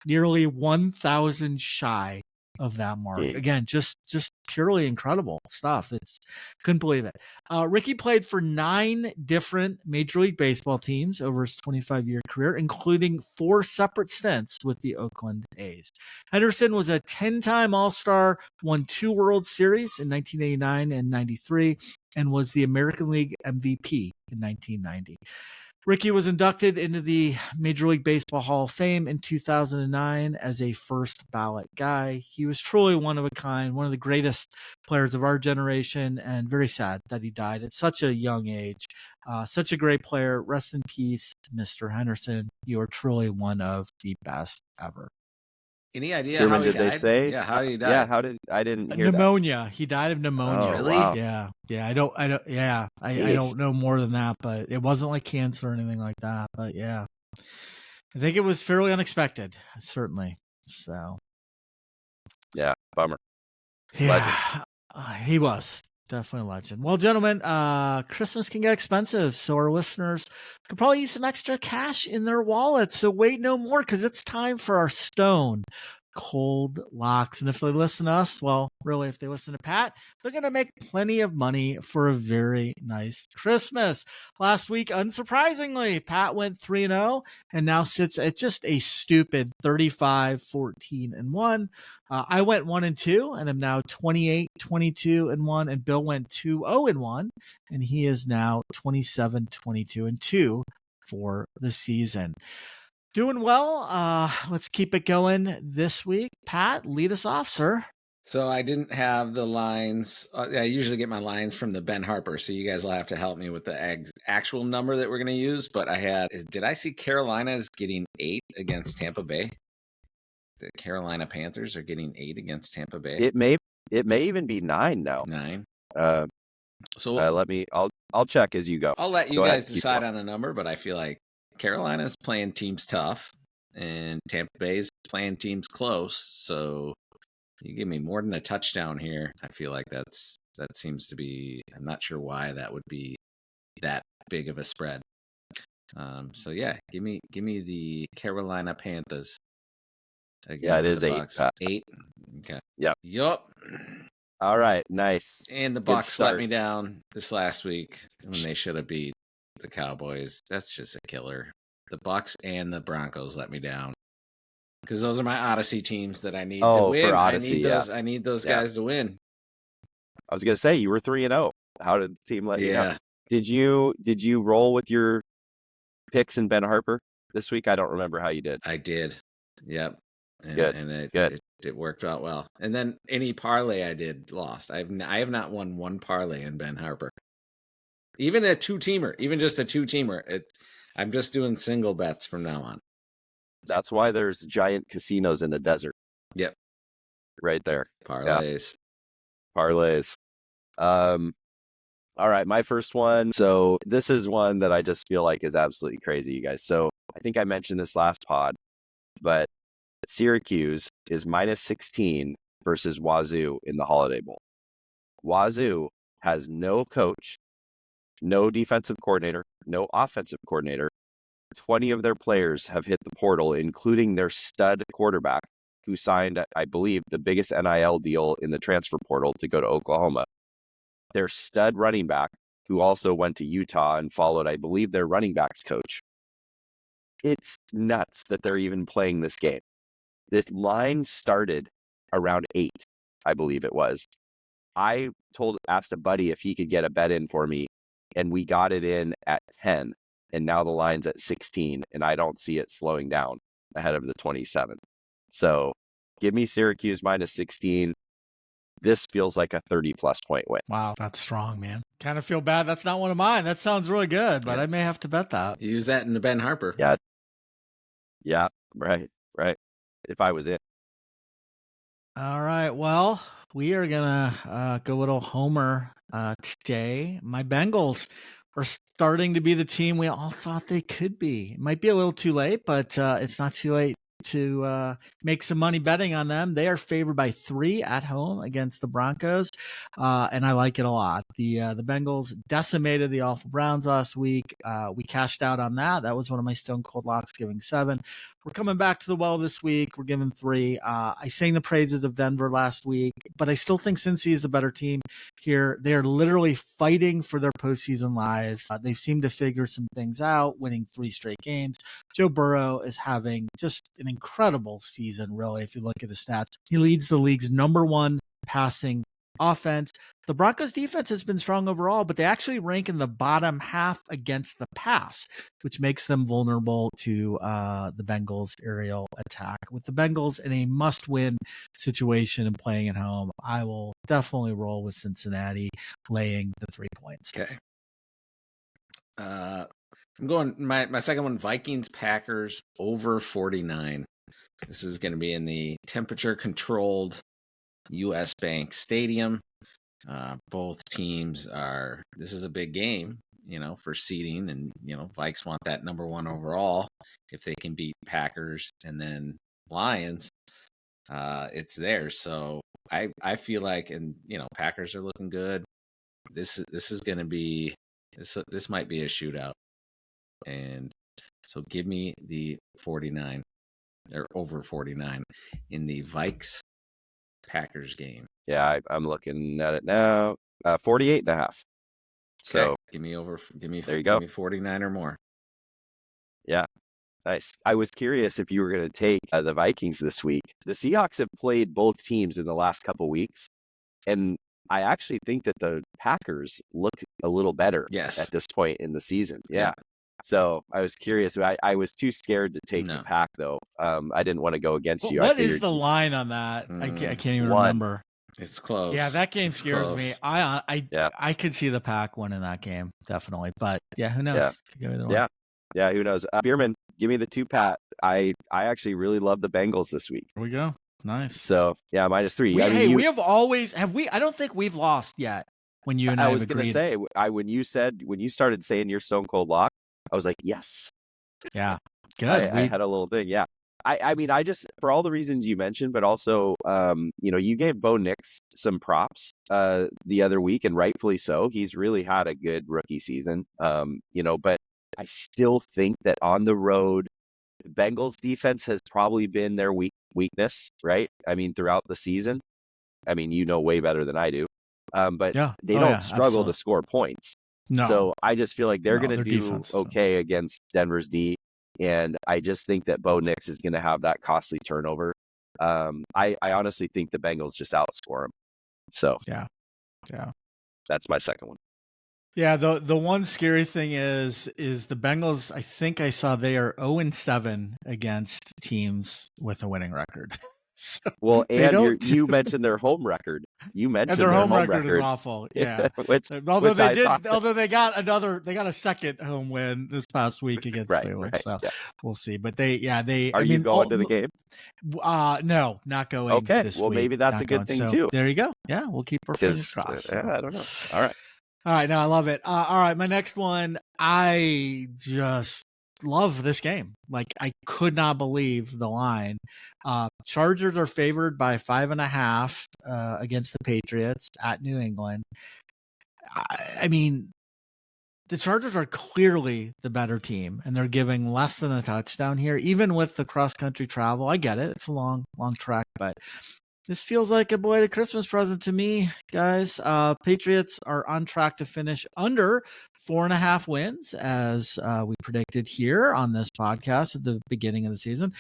nearly 1,000 shy of that mark. Again, just purely incredible stuff. Couldn't believe it. Rickey played for 9 different Major League Baseball teams over his 25-year career, including 4 separate stints with the Oakland A's. Henderson was a 10-time All-Star, won 2 World Series in 1989 and 93, and was the American League MVP in 1990. Rickey was inducted into the Major League Baseball Hall of Fame in 2009 as a first ballot guy. He was truly one of a kind, one of the greatest players of our generation, and very sad that he died at such a young age. Such a great player. Rest in peace, Mr. Henderson. You are truly one of the best ever. Any idea Seaman, how he did they died? say? Yeah, how did he die? Yeah, I didn't hear Pneumonia. He died of that. pneumonia. Oh, Really? wow. Yeah. I don't know more than that, but it wasn't like cancer or anything like that. But yeah, I think it was fairly unexpected, certainly. So Yeah, bummer. yeah, he was definitely a legend. Well, gentlemen, Christmas can get expensive, so our listeners could probably use some extra cash in their wallets. So wait no more, because it's time for our Stone Cold Locks. And if they listen to us, well, really, if they listen to Pat, they're going to make plenty of money for a very nice Christmas. Last week, unsurprisingly, Pat went 3-0 and now sits at just a stupid 35-14-1. I went 1-2 and am now 28-22-1, and Bill went 2-0-1, and he is now 27-22-2 for the season. Doing well. Let's keep it going this week. Pat, lead us off, sir. So I didn't have the lines. I usually get my lines from the Ben Harper, so you guys will have to help me with the actual number that we're going to use. But did I see Carolina is getting 8 against Tampa Bay? The Carolina Panthers are getting 8 against Tampa Bay. It may even be 9 now. 9. So I'll check as you go. I'll let you guys decide on a number, but I feel like Carolina's playing teams tough, and Tampa Bay's playing teams close. So you give me more than a touchdown here. I feel like that seems to be. I'm not sure why that would be that big of a spread. So yeah, give me the Carolina Panthers. Yeah, it is 8. 8. Okay. Yeah. Yup. All right. Nice. And the Bucs let me down this last week when they should have beat the Cowboys. That's just a killer. The Bucs and the Broncos let me down because those are my Odyssey teams that I need to win. For Odyssey, I need those guys to win. I was gonna say you were 3-0. How did the team let you down? Did you roll with your picks and Ben Harper this week? I don't remember how you did. I did. Yep. Good. And it worked out well. And then any parlay I did lost. I have not won one parlay in Ben Harper. Even a 2-teamer, even just a 2-teamer. I'm just doing single bets from now on. That's why there's giant casinos in the desert. Yep. Right there. Parlays. Yeah. Parlays. All right, my first one. So this is one that I just feel like is absolutely crazy, you guys. So I think I mentioned this last pod, but Syracuse is -16 versus Wazoo in the Holiday Bowl. Wazoo has no coach, no defensive coordinator, no offensive coordinator. 20 of their players have hit the portal, including their stud quarterback, who signed, I believe, the biggest NIL deal in the transfer portal to go to Oklahoma. Their stud running back, who also went to Utah and followed, I believe, their running backs coach. It's nuts that they're even playing this game. This line started around 8, I believe it was. I asked a buddy if he could get a bet in for me, and we got it in at 10, and now the line's at 16, and I don't see it slowing down ahead of the 27. So give me Syracuse -16. This feels like a 30-plus point win. Wow, that's strong, man. Kind of feel bad. That's not one of mine. That sounds really good, but I may have to bet that. Use that in the Ben Harper. Yeah, right. If I was in. All right, well, we are going to go a little homer today. My Bengals are starting to be the team we all thought they could be. It might be a little too late, but it's not too late to make some money betting on them. They are favored by 3 at home against the Broncos, and I like it a lot. The Bengals decimated the awful Browns last week. We cashed out on that. That was one of my Stone Cold Locks, giving 7. We're coming back to the well this week. We're giving 3. I sang the praises of Denver last week, but I still think Cincy is the better team here. They're literally fighting for their postseason lives. They seem to figure some things out, winning 3 straight games. Joe Burrow is having just an incredible season, really, if you look at the stats. He leads the league's #1 passing offense. The Broncos defense has been strong overall, but they actually rank in the bottom half against the pass, which makes them vulnerable to the Bengals' aerial attack. With the Bengals in a must-win situation and playing at home, I will definitely roll with Cincinnati laying the 3 points. Okay. I'm going my second one, Vikings Packers over 49. This is going to be in the temperature-controlled U.S. Bank Stadium. Both teams this is a big game, for seeding, and, Vikes want that number 1 overall. If they can beat Packers and then Lions, it's theirs. So I feel like, and, Packers are looking good. This is going to be, this might be a shootout. And so give me the 49 or over 49 in the Vikes Packers game. Yeah, I'm looking at it now. 48.5. So okay. Give me there you go. Give me 49 or more. Yeah. Nice. I was curious if you were going to take the Vikings this week. The Seahawks have played both teams in the last couple weeks, and I actually think that the Packers look a little better at this point in the season. Yeah. So I was curious. I was too scared to take the Pack, though. I didn't want to go against you. What is the line on that? I can't even remember. It's close. Yeah, that game scares me. I could see the Pack winning that game, definitely. But yeah, who knows? Yeah, who knows? Bierman, give me the 2 Pat. I actually really love the Bengals this week. Here we go. Nice. So yeah, -3. We have always I don't think we've lost yet. When you and I was going to say, when you started saying your Stone Cold Lock, I was like, yes. Yeah, good. I had a little thing. Yeah. I mean, I just, for all the reasons you mentioned, but also, you gave Bo Nix some props the other week, and rightfully so. He's really had a good rookie season, but I still think that on the road, the Bengals defense has probably been their weakness, right? I mean, throughout the season. I mean, way better than I do. But they don't struggle to score points. No. So I just feel like they're going to do okay against Denver's D. And I just think that Bo Nix is going to have that costly turnover. I honestly think the Bengals just outscore him. So yeah, that's my second one. Yeah, the one scary thing is the Bengals. I think I saw they are 0-7 against teams with a winning record. So well, and you mentioned their home record. You mentioned their home record is awful. Yeah, although they got a second home win this past week against Cleveland. So we'll see. But are you going to the game? No, not going. Okay, this well week. maybe that's a good thing too. There you go. Yeah, we'll keep our fingers crossed. I don't know. All right. No, I love it. All right, my next one. I just love this game. Like, I could not believe the line. Chargers are favored by 5.5 against the Patriots at New England. I mean, the Chargers are clearly the better team, and they're giving less than a touchdown here, even with the cross-country travel. I get it. It's a long trek, but this feels like a belated Christmas present to me, guys. Patriots are on track to finish under 4.5 wins, as we predicted here on this podcast at the beginning of the season.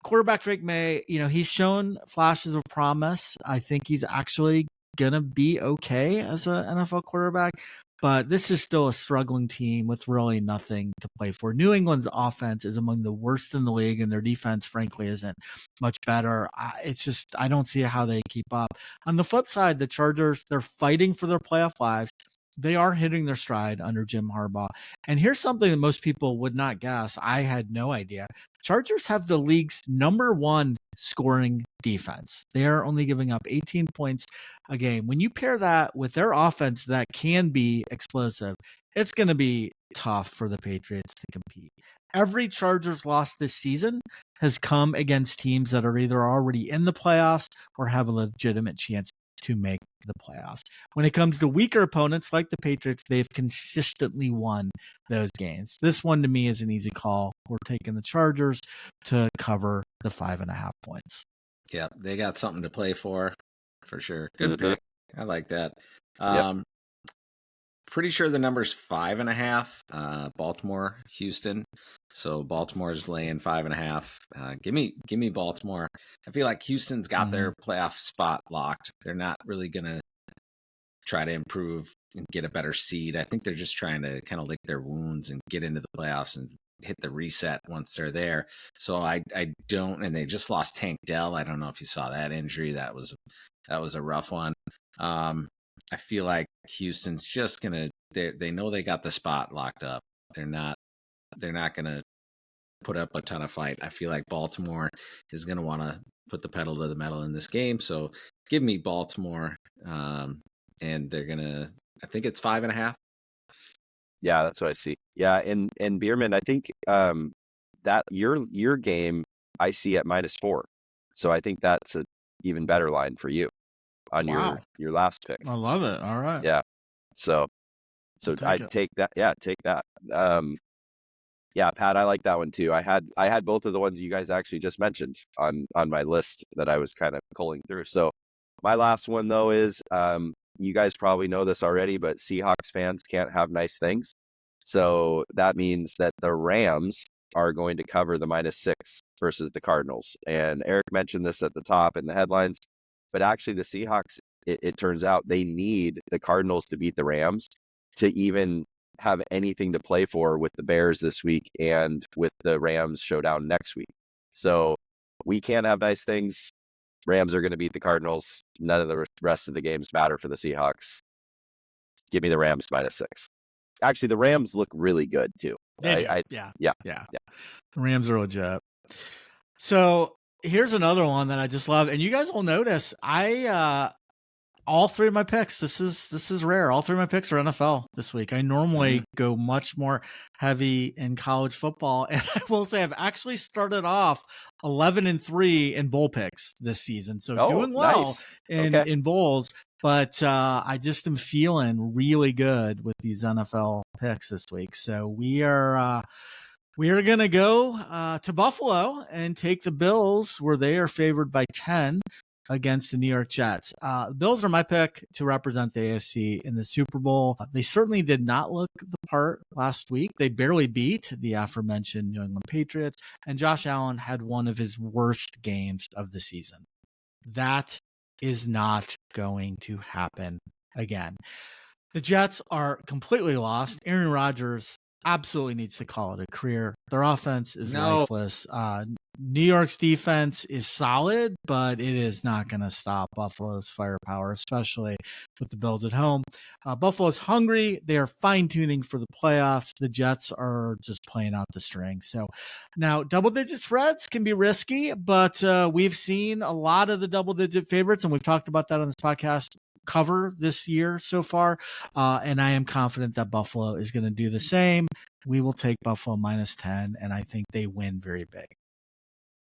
Quarterback Drake May, he's shown flashes of promise. I think he's actually going to be okay as an NFL quarterback. But this is still a struggling team with really nothing to play for. New England's offense is among the worst in the league, and their defense, frankly, isn't much better. It's just, I don't see how they keep up. On the flip side, the Chargers, they're fighting for their playoff lives. They are hitting their stride under Jim Harbaugh. And here's something that most people would not guess. I had no idea. Chargers have the league's number 1 scoring defense. They are only giving up 18 points a game. When you pair that with their offense that can be explosive, it's going to be tough for the Patriots to compete. Every Chargers loss this season has come against teams that are either already in the playoffs or have a legitimate chance to make the playoffs. When it comes to weaker opponents like the Patriots, they've consistently won those games. This one to me is an easy call. We're taking the Chargers to cover the 5.5 points. Yeah, they got something to play for sure. Good pick. I like that. Pretty sure the number's 5.5. Baltimore, Houston. So Baltimore's laying 5.5. Give me Baltimore. I feel like Houston's got their playoff spot locked. They're not really gonna try to improve and get a better seed. I think they're just trying to kind of lick their wounds and get into the playoffs and hit the reset once they're there. So I don't, and they just lost Tank Dell. I don't know if you saw that injury. That was a rough one. I feel like Houston's just gonna. They know they got the spot locked up. They're not gonna put up a ton of fight. I feel like Baltimore is going to want to put the pedal to the metal in this game. So give me Baltimore. And they're going to, I think it's 5.5. Yeah, that's what I see. Yeah, and Bierman, I think that your game I see at -4. So I think that's an even better line for you on Wow. your last pick. I love it. All right. Yeah. So I'd take that. Yeah, take that. Yeah, Pat, I like that one too. I had both of the ones you guys actually just mentioned on my list that I was kind of culling through. So my last one though is you guys probably know this already, but Seahawks fans can't have nice things. So that means that the Rams are going to cover the -6 versus the Cardinals. And Eric mentioned this at the top in the headlines, but actually the Seahawks, it turns out they need the Cardinals to beat the Rams to even have anything to play for with the Bears this week and with the Rams showdown next week. So we can't have nice things. Rams are going to beat the Cardinals. None of the rest of the games matter for the Seahawks. Give me the Rams -6. Actually, the Rams look really good too. Yeah. Yeah. The Rams are legit. So here's another one that I just love, and you guys will notice all three of my picks. This is rare. All three of my picks are NFL this week. I normally go much more heavy in college football, and I will say I've actually started off 11-3 in bowl picks this season, so doing well in bowls. But I just am feeling really good with these NFL picks this week. So we are going to go to Buffalo and take the Bills, where they are favored by 10 against the New York Jets. Bills are my pick to represent the AFC in the Super Bowl. They certainly did not look the part last week. They barely beat the aforementioned New England Patriots, and Josh Allen had one of his worst games of the season. That is not going to happen again. The Jets are completely lost. Aaron Rodgers absolutely needs to call it a career. Their offense is lifeless. New York's defense is solid, but it is not going to stop Buffalo's firepower, especially with the Bills at home. Buffalo's hungry. They are fine-tuning for the playoffs. The Jets are just playing out the string. So now double-digit spreads can be risky, but we've seen a lot of the double-digit favorites, and we've talked about that on this podcast, cover this year so far. And I am confident that Buffalo is going to do the same. We will take Buffalo -10, and I think they win very big.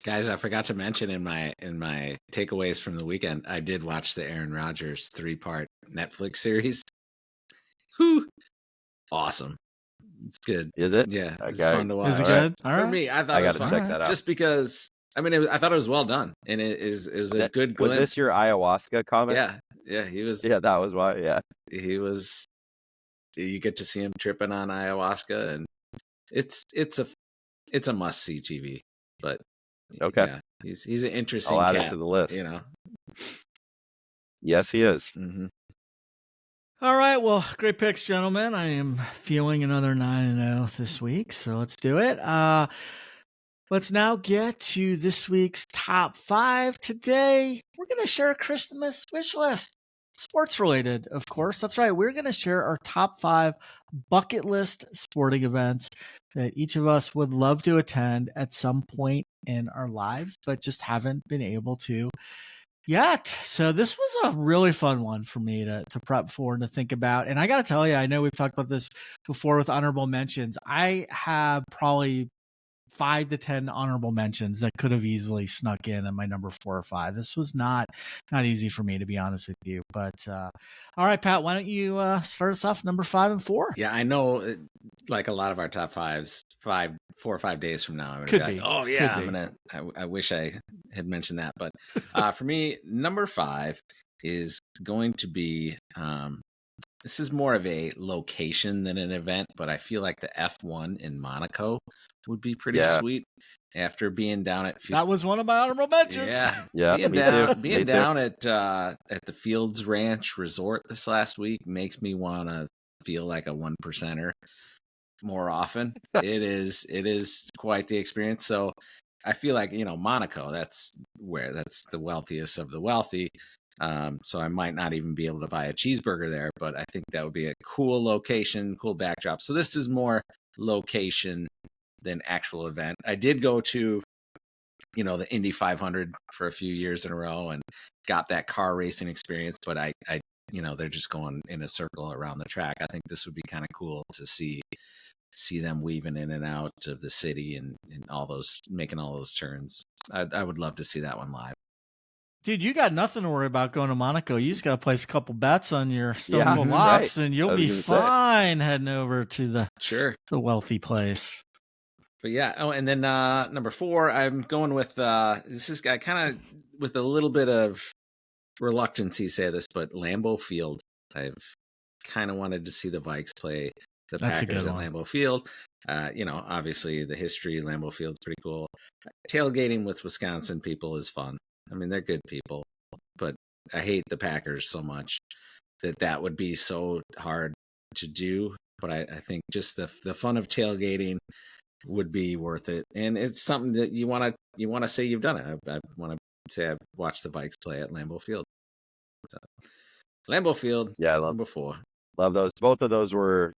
Guys, I forgot to mention in my takeaways from the weekend, I did watch the Aaron Rodgers 3-part Netflix series. Whew. Awesome. It's good. Is it? Yeah. Okay. It's fun to watch. Is it good? For me, I thought it was fun. Check that out. Just because, I mean, I thought it was well done. And it was a good glimpse. Was this your ayahuasca comment? Yeah. He was. Yeah, that was why. Yeah. He was. You get to see him tripping on ayahuasca, and it's a must-see TV. But okay, yeah, he's an interesting. I'll add cat, it to the list. You know. Yes, he is. Mm-hmm. All right, well, great picks, gentlemen. I am feeling another 9-0 this week, so let's do it. Let's now get to this week's top 5. Today, we're going to share a Christmas wish list. Sports related, of course. That's right. We're going to share our top 5 bucket list sporting events that each of us would love to attend at some point in our lives, but just haven't been able to yet. So this was a really fun one for me to prep for and to think about. And I got to tell you, I know we've talked about this before with honorable mentions. I have probably 5 to 10 honorable mentions that could have easily snuck in my number 4 or 5. This was not easy for me, to be honest with you. But all right, Pat, why don't you start us off number 5 and 4? Yeah, I know. Like a lot of our top 5s, 4 or 5 days from now, I'm gonna could be be. Like, oh yeah, I wish I had mentioned that. But for me, number 5 is going to be. This is more of a location than an event, but I feel like the F1 in Monaco would be pretty sweet. After being down at that was one of my honorable mentions. Yeah. Being me down too. at the Fields Ranch Resort this last week makes me want to feel like a 1%er more often. It is quite the experience. So I feel like, Monaco, that's the wealthiest of the wealthy. So I might not even be able to buy a cheeseburger there, but I think that would be a cool location, cool backdrop. So this is more location than actual event. I did go to, the Indy 500 for a few years in a row and got that car racing experience, but I they're just going in a circle around the track. I think this would be kind of cool to see them weaving in and out of the city and making all those turns. I would love to see that one live. Dude, you got nothing to worry about going to Monaco. You just got to place a couple bets on your Stone Cold Locks, and you'll be fine heading over to the wealthy place. But yeah, and then number 4, I'm going with this is kind of with a little bit of reluctancy say this, but Lambeau Field. I've kind of wanted to see the Vikes play the Packers at Lambeau Field. Obviously the history, Lambeau Field's pretty cool. Tailgating with Wisconsin people is fun. I mean, they're good people, but I hate the Packers so much that would be so hard to do. But I think just the fun of tailgating would be worth it, and it's something that you want to say you've done it. I want to say I've watched the Vikes play at Lambeau Field. So, Lambeau Field, I love number 4. Love those. Both of those were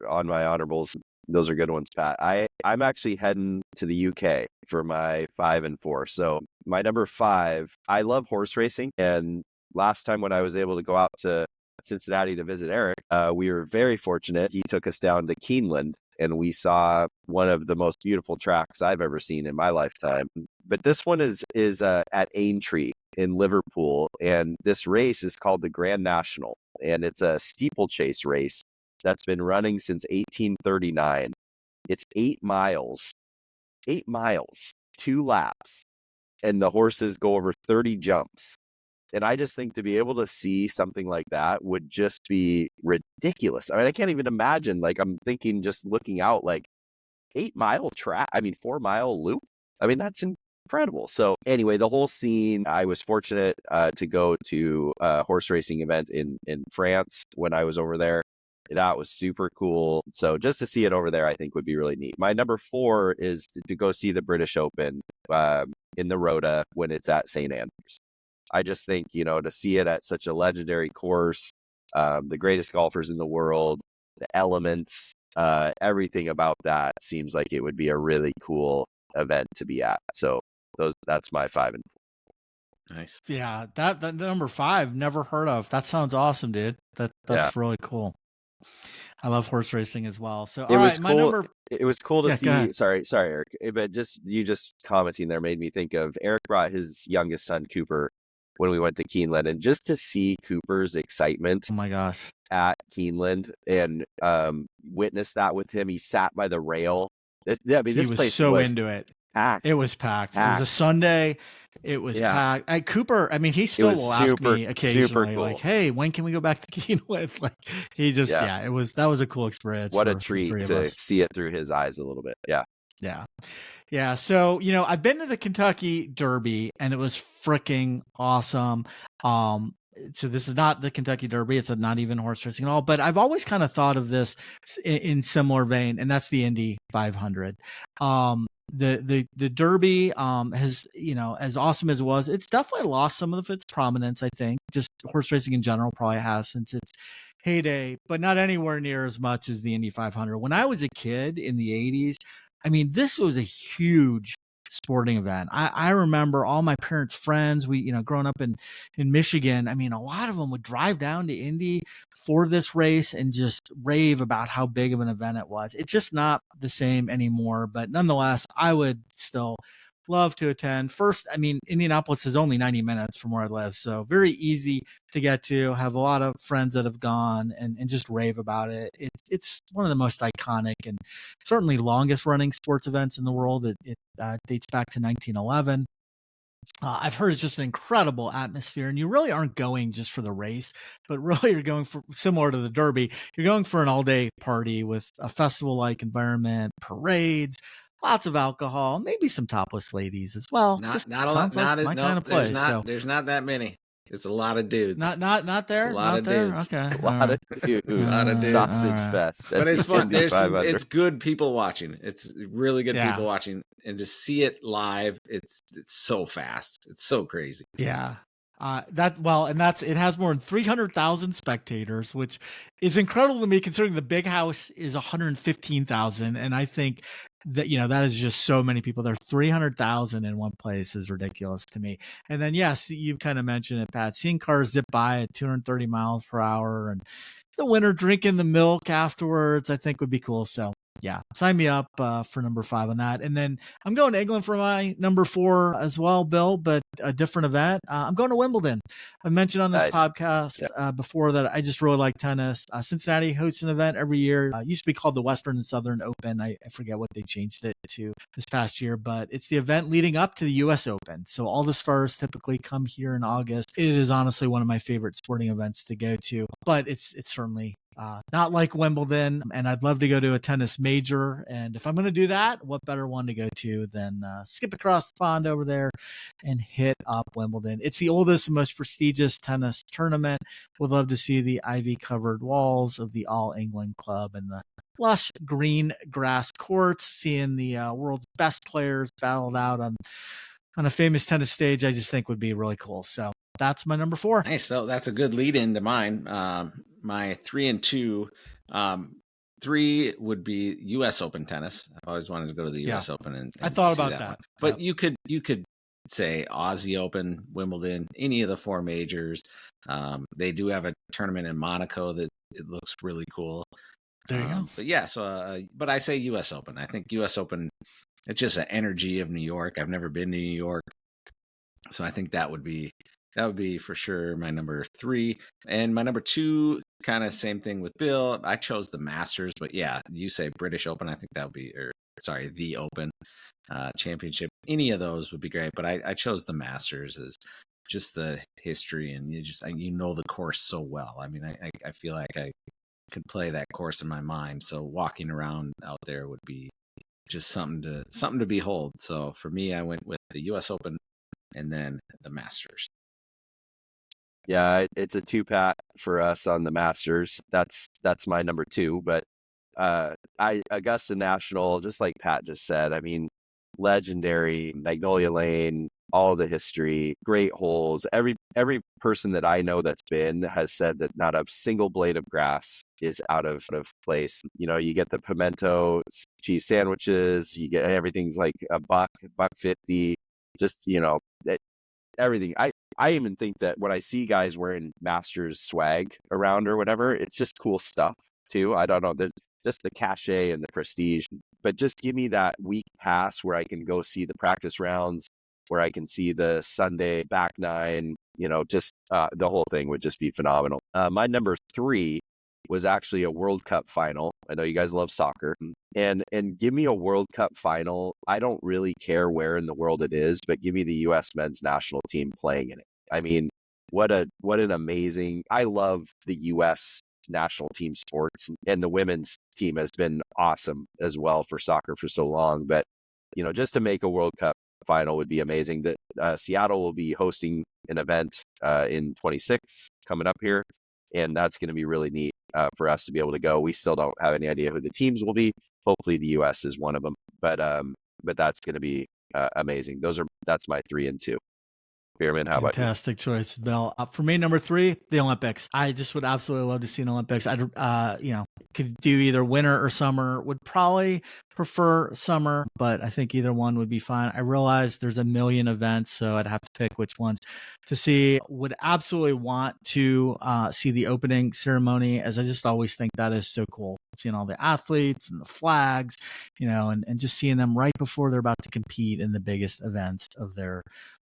on my honorables. Those are good ones, Pat. I'm actually heading to the UK for my 5 and 4. So my number 5, I love horse racing. And last time when I was able to go out to Cincinnati to visit Eric, we were very fortunate. He took us down to Keeneland and we saw one of the most beautiful tracks I've ever seen in my lifetime. But this one is at Aintree in Liverpool. And this race is called the Grand National. And it's a steeplechase race that's been running since 1839. It's 8 miles, 2 laps, and the horses go over 30 jumps. And I just think to be able to see something like that would just be ridiculous. I mean, I can't even imagine, I'm thinking just looking out 8-mile track. 4-mile loop. I mean, that's incredible. So anyway, the whole scene, I was fortunate to go to a horse racing event in France when I was over there. That was super cool. So just to see it over there, I think would be really neat. My number 4 is to go see the British Open in the Rota when it's at St. Andrews. I just think, to see it at such a legendary course, the greatest golfers in the world, the elements, everything about that seems like it would be a really cool event to be at. So that's my 5 and 4. Nice. Yeah, that number 5, never heard of. That sounds awesome, dude. That's really cool. I love horse racing as well. So it was cool. It was cool to see. Sorry, Eric. But you commenting there made me think of Eric brought his youngest son Cooper when we went to Keeneland, and just to see Cooper's excitement. Oh my gosh. At Keeneland and witness that with him. He sat by the rail. This place was into it. Packed. It was packed. It was a Sunday. It was packed. Cooper, he still will ask me occasionally, cool. Hey, when can we go back to Keeneland? He just, that was a cool experience. What a treat to see it through his eyes a little bit. Yeah. So, I've been to the Kentucky Derby and it was freaking awesome. So this is not the Kentucky Derby. It's not even horse racing at all, but I've always kind of thought of this in similar vein, and that's the Indy 500. The Derby has, as awesome as it was, it's definitely lost some of its prominence. I think just horse racing in general probably has since its heyday, but not anywhere near as much as the Indy 500. When I was a kid in the 80s, this was a huge sporting event. I remember all my parents' friends, we, growing up in Michigan, a lot of them would drive down to Indy for this race and just rave about how big of an event it was. It's just not the same anymore, but nonetheless, I would still love to attend. First, Indianapolis is only 90 minutes from where I live, so very easy to get to. Have a lot of friends that have gone and just rave about it. It's one of the most iconic and certainly longest running sports events in the world. It dates back to 1911. I've heard it's just an incredible atmosphere, and you really aren't going just for the race, but really you're going for, similar to the Derby, you're going for an all-day party with a festival-like environment, parades, lots of alcohol, maybe some topless ladies as well. Not a lot. My kind of place. There's not that many. It's a lot of dudes. Not there. It's a lot of dudes. Okay. A lot of dudes. Sausage fest. But it's fun. It's good people watching. It's really good people watching, and to see it live, it's so fast. It's so crazy. Yeah. It has more than 300,000 spectators, which is incredible to me considering the big house is 115,000. And I think that, that is just so many people there. 300,000 in one place is ridiculous to me. And then, yes, you kind of mentioned it, Pat, seeing cars zip by at 230 miles per hour and the winner drinking the milk afterwards, I think would be cool. So yeah, sign me up for number 5 on that. And then I'm going to England for my number 4 as well, Bill, but a different event. I'm going to Wimbledon. I mentioned on this podcast before that I just really like tennis. Cincinnati hosts an event every year. It used to be called the Western and Southern Open. I forget what they changed it to this past year, but it's the event leading up to the U.S. Open. So all the stars typically come here in August. It is honestly one of my favorite sporting events to go to, but it's certainly not like Wimbledon, and I'd love to go to a tennis major. And if I'm going to do that, what better one to go to than skip across the pond over there and hit up Wimbledon? It's the oldest and most prestigious tennis tournament. Would love to see the ivy-covered walls of the All England Club and the lush green grass courts, seeing the world's best players battled out on a famous tennis stage. I just think would be really cool. So that's my number 4. Nice. So that's a good lead into mine. My 3 and 2, 3 would be U.S. Open tennis. I've always wanted to go to the U.S. Open, and I thought about that. But you could say Aussie Open, Wimbledon, any of the 4 majors. They do have a tournament in Monaco that it looks really cool. There you go. But yeah, so but I say U.S. Open. I think U.S. Open, it's just the energy of New York. I've never been to New York, so I think that would be for sure my number 3. And my number 2, kind of same thing with Bill. I chose the Masters, but yeah, you say British Open. I think that would be, the Open Championship. Any of those would be great, but I chose the Masters as just the history, and you know the course so well. I mean, I feel like I could play that course in my mind. So walking around out there would be just something to behold. So for me, I went with the U.S. Open and then the Masters. Yeah, it's a 2-pack for us on the Masters. That's my number 2. But Augusta National, just like Pat just said, I mean, legendary, Magnolia Lane, all the history, great holes. Every person that I know that's been has said that not a single blade of grass is out of place. You get the pimento cheese sandwiches, you get everything's like $1.50. Just everything. I even think that when I see guys wearing Masters swag around or whatever, it's just cool stuff too. I don't know, just the cachet and the prestige, but just give me that week pass where I can go see the practice rounds, where I can see the Sunday back nine, just the whole thing would just be phenomenal. My number 3 was actually a World Cup final. I know you guys love soccer, and give me a World Cup final. I don't really care where in the world it is, but give me the U.S. men's national team playing in it. I mean, what an amazing, I love the U.S. national team sports, and the women's team has been awesome as well for soccer for so long. But, just to make a World Cup final would be amazing. That Seattle will be hosting an event in 26 coming up here, and that's going to be really neat for us to be able to go. We still don't have any idea who the teams will be. Hopefully the U.S. is one of them, but that's going to be amazing. That's my 3 and 2. Bierman, how about you? Fantastic choice, Bill. For me, number 3, the Olympics. I just would absolutely love to see an Olympics. I'd, could do either winter or summer. Would probably prefer summer, but I think either one would be fine. I realize there's a million events, so I'd have to pick which ones to see. Would absolutely want to see the opening ceremony, as I just always think that is so cool. Seeing all the athletes and the flags, and just seeing them right before they're about to compete in the biggest events of their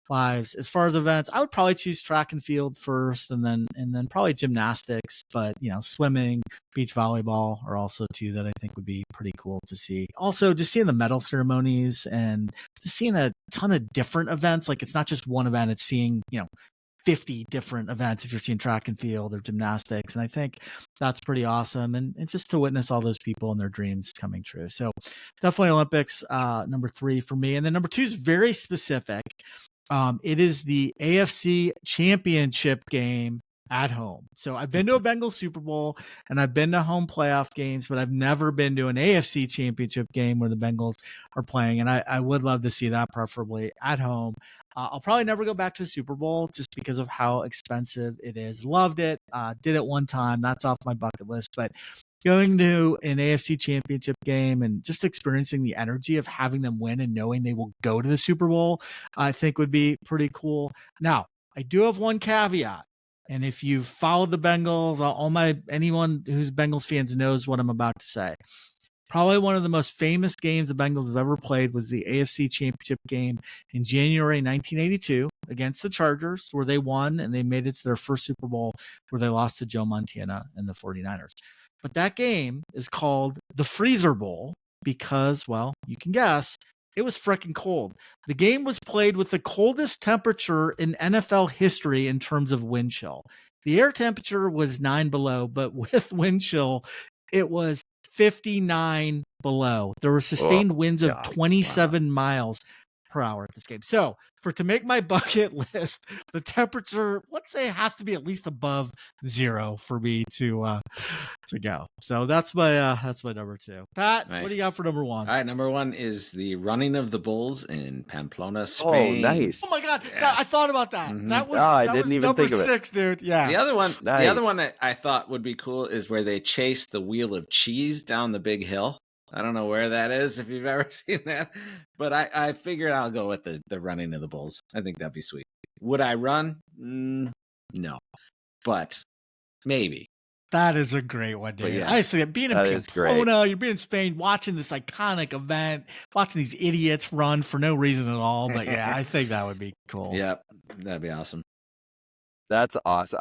lives. As far as events, I would probably choose track and field first, and then probably gymnastics. But swimming, beach volleyball are also 2 that I think would be pretty cool to see. Also, just seeing the medal ceremonies and just seeing a ton of different events. Like, it's not just one event; it's seeing 50 different events if you're seeing track and field or gymnastics. And I think that's pretty awesome. And just to witness all those people and their dreams coming true. So definitely Olympics, number 3 for me. And then number 2 is very specific. It is the AFC Championship game at home. So I've been to a Bengals Super Bowl and I've been to home playoff games, but I've never been to an AFC Championship game where the Bengals are playing. And I would love to see that, preferably at home. I'll probably never go back to a Super Bowl just because of how expensive it is. Loved it. Did it one time. That's off my bucket list. But going to an AFC championship game and just experiencing the energy of having them win and knowing they will go to the Super Bowl, I think would be pretty cool. Now, I do have one caveat. And if you've followed the Bengals, anyone who's Bengals fans knows what I'm about to say. Probably one of the most famous games the Bengals have ever played was the AFC Championship game in January 1982 against the Chargers, where they won and they made it to their first Super Bowl, where they lost to Joe Montana and the 49ers. But that game is called the Freezer Bowl because, well, you can guess, it was freaking cold. The game was played with the coldest temperature in NFL history in terms of wind chill. The air temperature was 9 below, but with wind chill, it was 59 below. There were sustained winds of 27 miles per hour at this game. So to make my bucket list, the temperature, let's say, it has to be at least above 0 for me to go. So that's my number 2. Pat, nice. What do you got for number 1? All right, number 1 is the running of the bulls in Pamplona, Spain. Oh, nice! Oh my God, yes. I thought about that. Mm-hmm. That was I didn't even number think of 6, dude. Yeah. The other one that I thought would be cool is where they chase the wheel of cheese down the big hill. I don't know where that is, if you've ever seen that, but I figured I'll go with the running of the bulls. I think that'd be sweet. Would I run? No, but maybe. That is a great one, dude. Yeah, honestly, being in Pamplona, you're being in Spain, watching this iconic event, watching these idiots run for no reason at all. But yeah, I think that would be cool. Yep, that'd be awesome. That's awesome.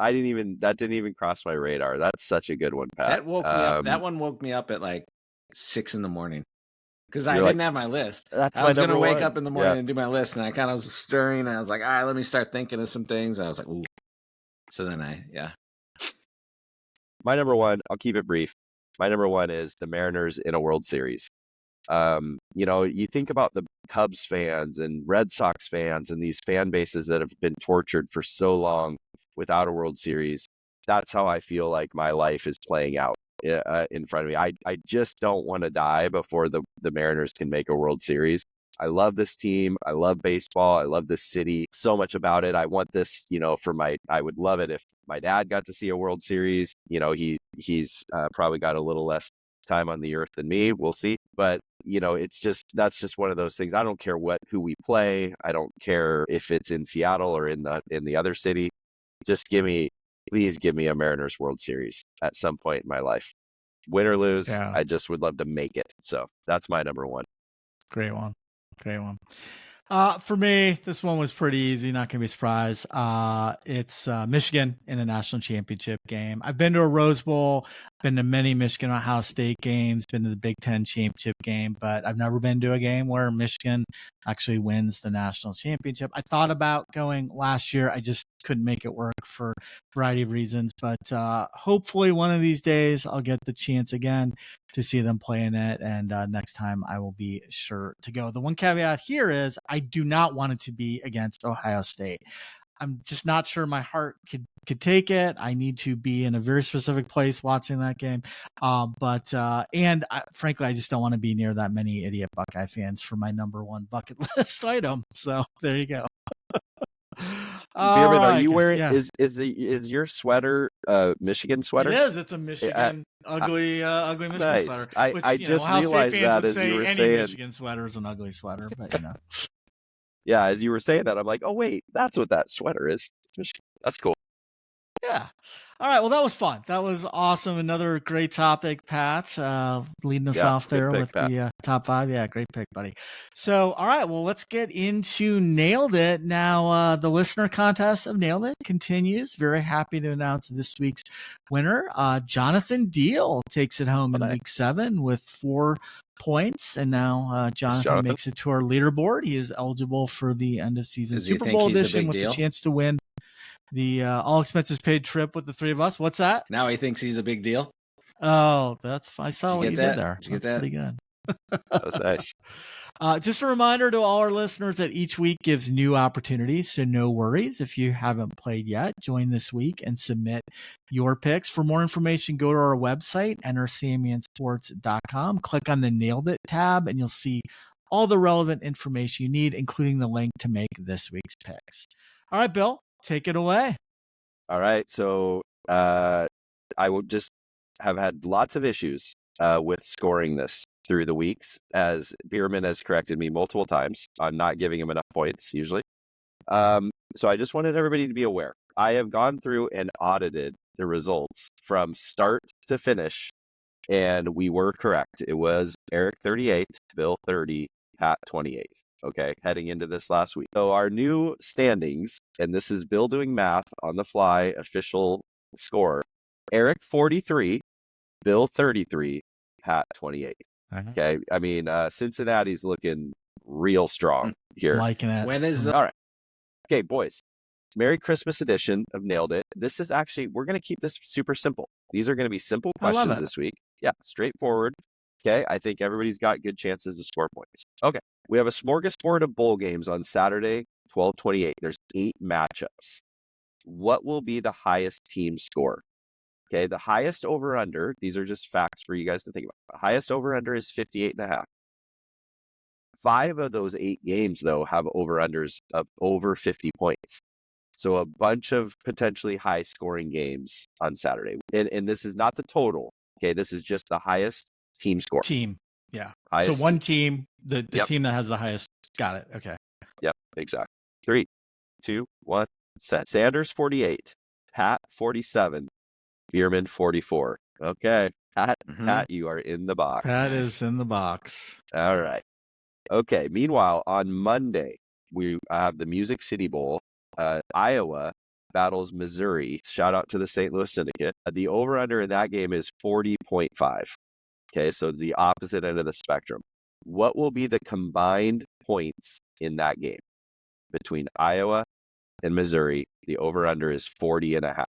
That didn't even cross my radar. That's such a good one, Pat. That woke me up. That one woke me up at like 6 a.m. because I didn't have my list. I was going to wake up in the morning and do my list, and I kind of was stirring, and I was like, all right, let me start thinking of some things. And I was like, ooh. So then My number 1, I'll keep it brief. My number 1 is the Mariners in a World Series. You think about the Cubs fans and Red Sox fans and these fan bases that have been tortured for so long without a World Series. That's how I feel like my life is playing out in front of me. I just don't want to die before the Mariners can make a World Series. I love this team. I love baseball. I love this city so much about it. I want this, I would love it if my dad got to see a World Series. He's probably got a little less time on the earth than me. We'll see. But, that's just one of those things. I don't care who we play. I don't care if it's in Seattle or in the other city. Just please give me a Mariners World Series at some point in my life. Win or lose, I just would love to make it. So that's my number 1. Great one. For me, this one was pretty easy. Not going to be surprised. It's Michigan in a national championship game. I've been to a Rose Bowl, been to many Michigan Ohio State games, been to the Big Ten championship game, but I've never been to a game where Michigan actually wins the national championship. I thought about going last year. I just couldn't make it work for a variety of reasons, but hopefully one of these days I'll get the chance again to see them play in it, and next time I will be sure to go. The one caveat here is I do not want it to be against Ohio State. I'm just not sure my heart could take it. I need to be in a very specific place watching that game. Frankly, I just don't want to be near that many idiot Buckeye fans for my number 1 bucket list item. So there you go. Beerman, are you wearing? Yeah. Is your sweater Michigan sweater? It is. It's a Michigan ugly Michigan nice. sweater. Which, I just realized that as you were saying, Michigan sweater is an ugly sweater, but Yeah, as you were saying that, I'm like, oh wait, that's what that sweater is. It's Michigan. That's cool. Yeah. All right. Well, that was fun. That was awesome. Another great topic, Pat, leading us off there with the top 5. Yeah, great pick, buddy. So, all right. Well, let's get into Nailed It. Now, the listener contest of Nailed It continues. Very happy to announce this week's winner. Jonathan Deal takes it home in week 7 with 4 points, and now Jonathan makes it to our leaderboard. He is eligible for the end of season Super Bowl edition with a chance to win the all expenses paid trip with the 3 of us. What's that? Now he thinks he's a big deal. Oh, I saw what you did there. That's pretty good. That was nice. Just a reminder to all our listeners that each week gives new opportunities, so no worries. If you haven't played yet, join this week and submit your picks. For more information, go to our website, enter sandmansports.com. Click on the Nailed It tab, and you'll see all the relevant information you need, including the link to make this week's picks. All right, Bill, take it away. All right. So I will just have had lots of issues with scoring this through the weeks, as Bierman has corrected me multiple times on not giving him enough points usually. So I just wanted everybody to be aware. I have gone through and audited the results from start to finish, and we were correct. It was Eric 38, Bill 30, Pat 28. Okay, heading into this last week. So our new standings, and this is Bill doing math on the fly, official score: Eric 43, Bill 33, Pat 28. Okay, I mean, Cincinnati's looking real strong here. Liking it. When is All right. Okay, boys. Merry Christmas edition of Nailed It. This is actually, we're going to keep this super simple. These are going to be simple questions this week. Yeah, straightforward. Okay, I think everybody's got good chances to score points. Okay, we have a smorgasbord of bowl games on Saturday, 12/28. There's 8 matchups. What will be the highest team score? Okay, the highest over-under, these are just facts for you guys to think about. The highest over-under is 58.5. 5 of those 8 games, though, have over-unders of over 50 points. So a bunch of potentially high-scoring games on Saturday. And this is not the total. Okay, this is just the highest team score. Team, yeah. Highest so one team, the team that has the highest. Got it. Okay. Yep, exactly. 3, 2, 1, set. Sanders 48, Pat 47, Bierman 44. Okay, Pat, you are in the box. That is in the box. All right. Okay. Meanwhile, on Monday, we have the Music City Bowl. Iowa battles Missouri. Shout out to the St. Louis Syndicate. The over-under in that game is 40.5. Okay, so the opposite end of the spectrum. What will be the combined points in that game between Iowa and Missouri? The over-under is 40.5.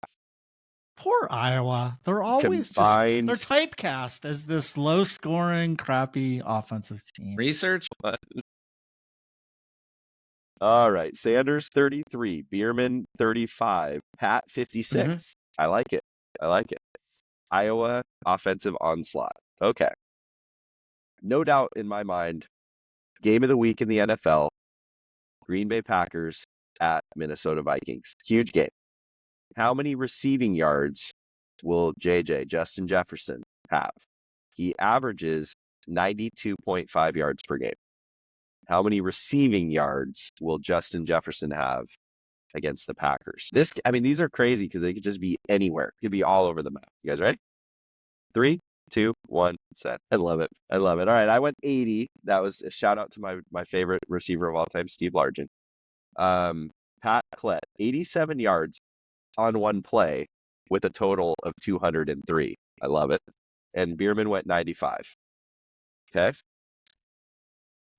Poor Iowa. They're always they're typecast as this low-scoring, crappy offensive team. Research? All right. Sanders 33, Bierman 35, Pat 56. I like it. Iowa offensive onslaught. Okay. No doubt in my mind, game of the week in the NFL, Green Bay Packers at Minnesota Vikings. Huge game. How many receiving yards will Justin Jefferson have? He averages 92.5 yards per game. How many receiving yards will Justin Jefferson have against the Packers? These are crazy because they could just be anywhere. It could be all over the map. You guys ready? 3, 2, 1, set. I love it. All right, I went 80. That was a shout out to my favorite receiver of all time, Steve Largent. Pat Klett, 87 yards on one play with a total of 203. I love it. And Bierman went 95. Okay.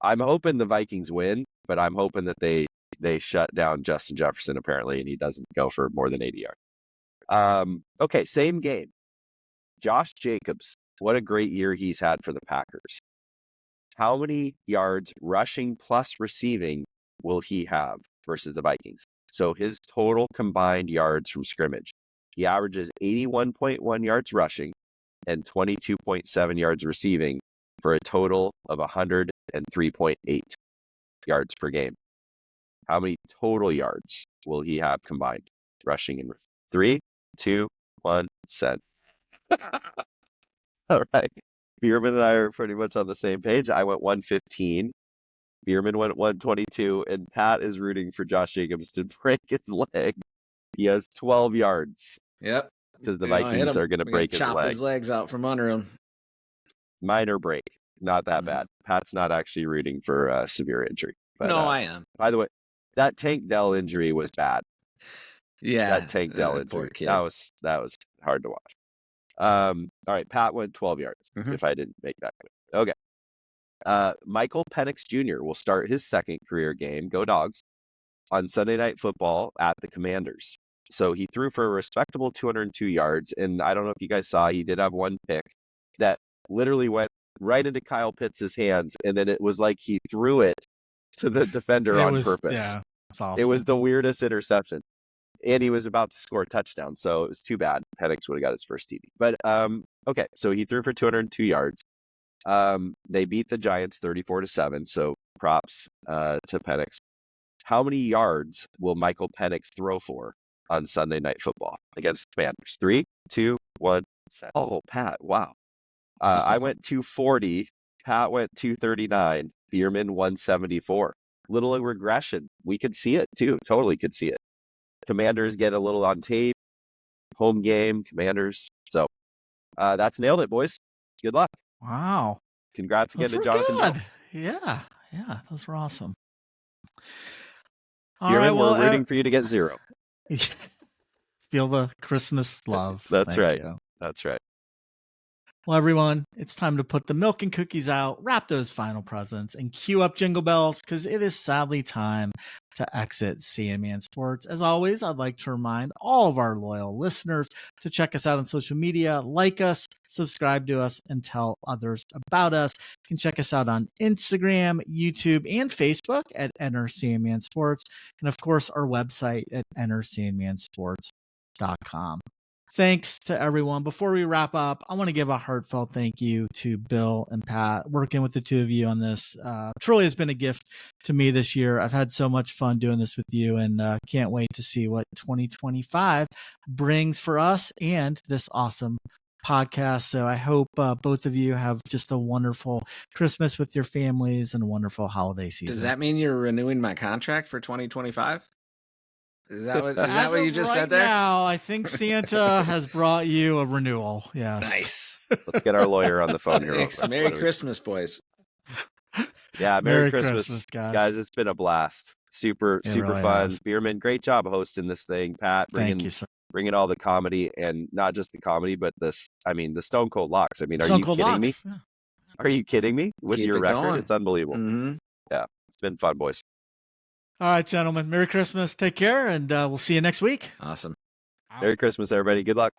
I'm hoping the Vikings win, but I'm hoping that they shut down Justin Jefferson apparently, and he doesn't go for more than 80 yards. Okay, same game. Josh Jacobs, what a great year he's had for the Packers. How many yards rushing plus receiving will he have versus the Vikings? So his total combined yards from scrimmage, he averages 81.1 yards rushing and 22.7 yards receiving for a total of 103.8 yards per game. How many total yards will he have combined rushing and 3, 2, 1, set. All right. Bierman and I are pretty much on the same page. I went 115. Bierman went 122, and Pat is rooting for Josh Jacobs to break his leg. He has 12 yards. Yep. Because the Vikings are going to break his leg. Chop his legs out from under him. Minor break. Not that bad. Pat's not actually rooting for severe injury. But, no, I am. By the way, that Tank Dell injury was bad. Yeah. That Tank Dell injury. That was hard to watch. All right. Pat went 12 yards, if I didn't make that clear. Okay. Michael Penix Jr. will start his second career game, go Dogs, on Sunday Night Football at the Commanders. So he threw for a respectable 202 yards. And I don't know if you guys saw, he did have one pick that literally went right into Kyle Pitts' hands. And then it was like he threw it to the defender on purpose. Yeah, it was the weirdest interception. And he was about to score a touchdown. So it was too bad. Penix would have got his first TD. But, okay, so he threw for 202 yards. They beat the Giants 34-7. So props to Penix. How many yards will Michael Penix throw for on Sunday Night Football against the Commanders? 3, 2, 1, Oh, Pat, wow. I went 240. Pat went 239. Bierman 174. Little regression. We could see it too. Totally could see it. Commanders get a little on tape. Home game, Commanders. So that's nailed it, boys. Good luck. Wow. Congrats again Those to were Jonathan Bell. good. Yeah. Those were awesome. All Bierman, right, well, we're rooting for you to get 0. feel the Christmas love. That's Thank right. you. That's right. Well, everyone, it's time to put the milk and cookies out, wrap those final presents, and cue up Jingle Bells because it is sadly time to exit Sandman Sports. As always, I'd like to remind all of our loyal listeners to check us out on social media, like us, subscribe to us, and tell others about us. You can check us out on Instagram, YouTube, and Facebook at Enter Sandman Sports, and of course, our website at entersandmansports.com. Thanks to everyone. Before we wrap up, I want to give a heartfelt thank you to Bill and Pat. Working with the two of you on this truly has been a gift to me this year. I've had so much fun doing this with you, and can't wait to see what 2025 brings for us and this awesome podcast. So I hope both of you have just a wonderful Christmas with your families and a wonderful holiday season. Does that mean you're renewing my contract for 2025? Is that what you just said there? Now, I think Santa has brought you a renewal. Yes. Nice. Let's get our lawyer on the phone here. Merry Christmas, boys. Yeah, Merry Christmas, guys. It's been a blast. Super really fun. Bierman, great job hosting this thing. Pat, bringing all the comedy, and not just the comedy, but the Stone Cold Locks. I mean, are you kidding me? Yeah. Are you kidding me? With your record, going. It's unbelievable. Mm-hmm. Yeah, it's been fun, boys. All right, gentlemen. Merry Christmas. Take care, and we'll see you next week. Awesome. Merry Christmas, everybody. Good luck.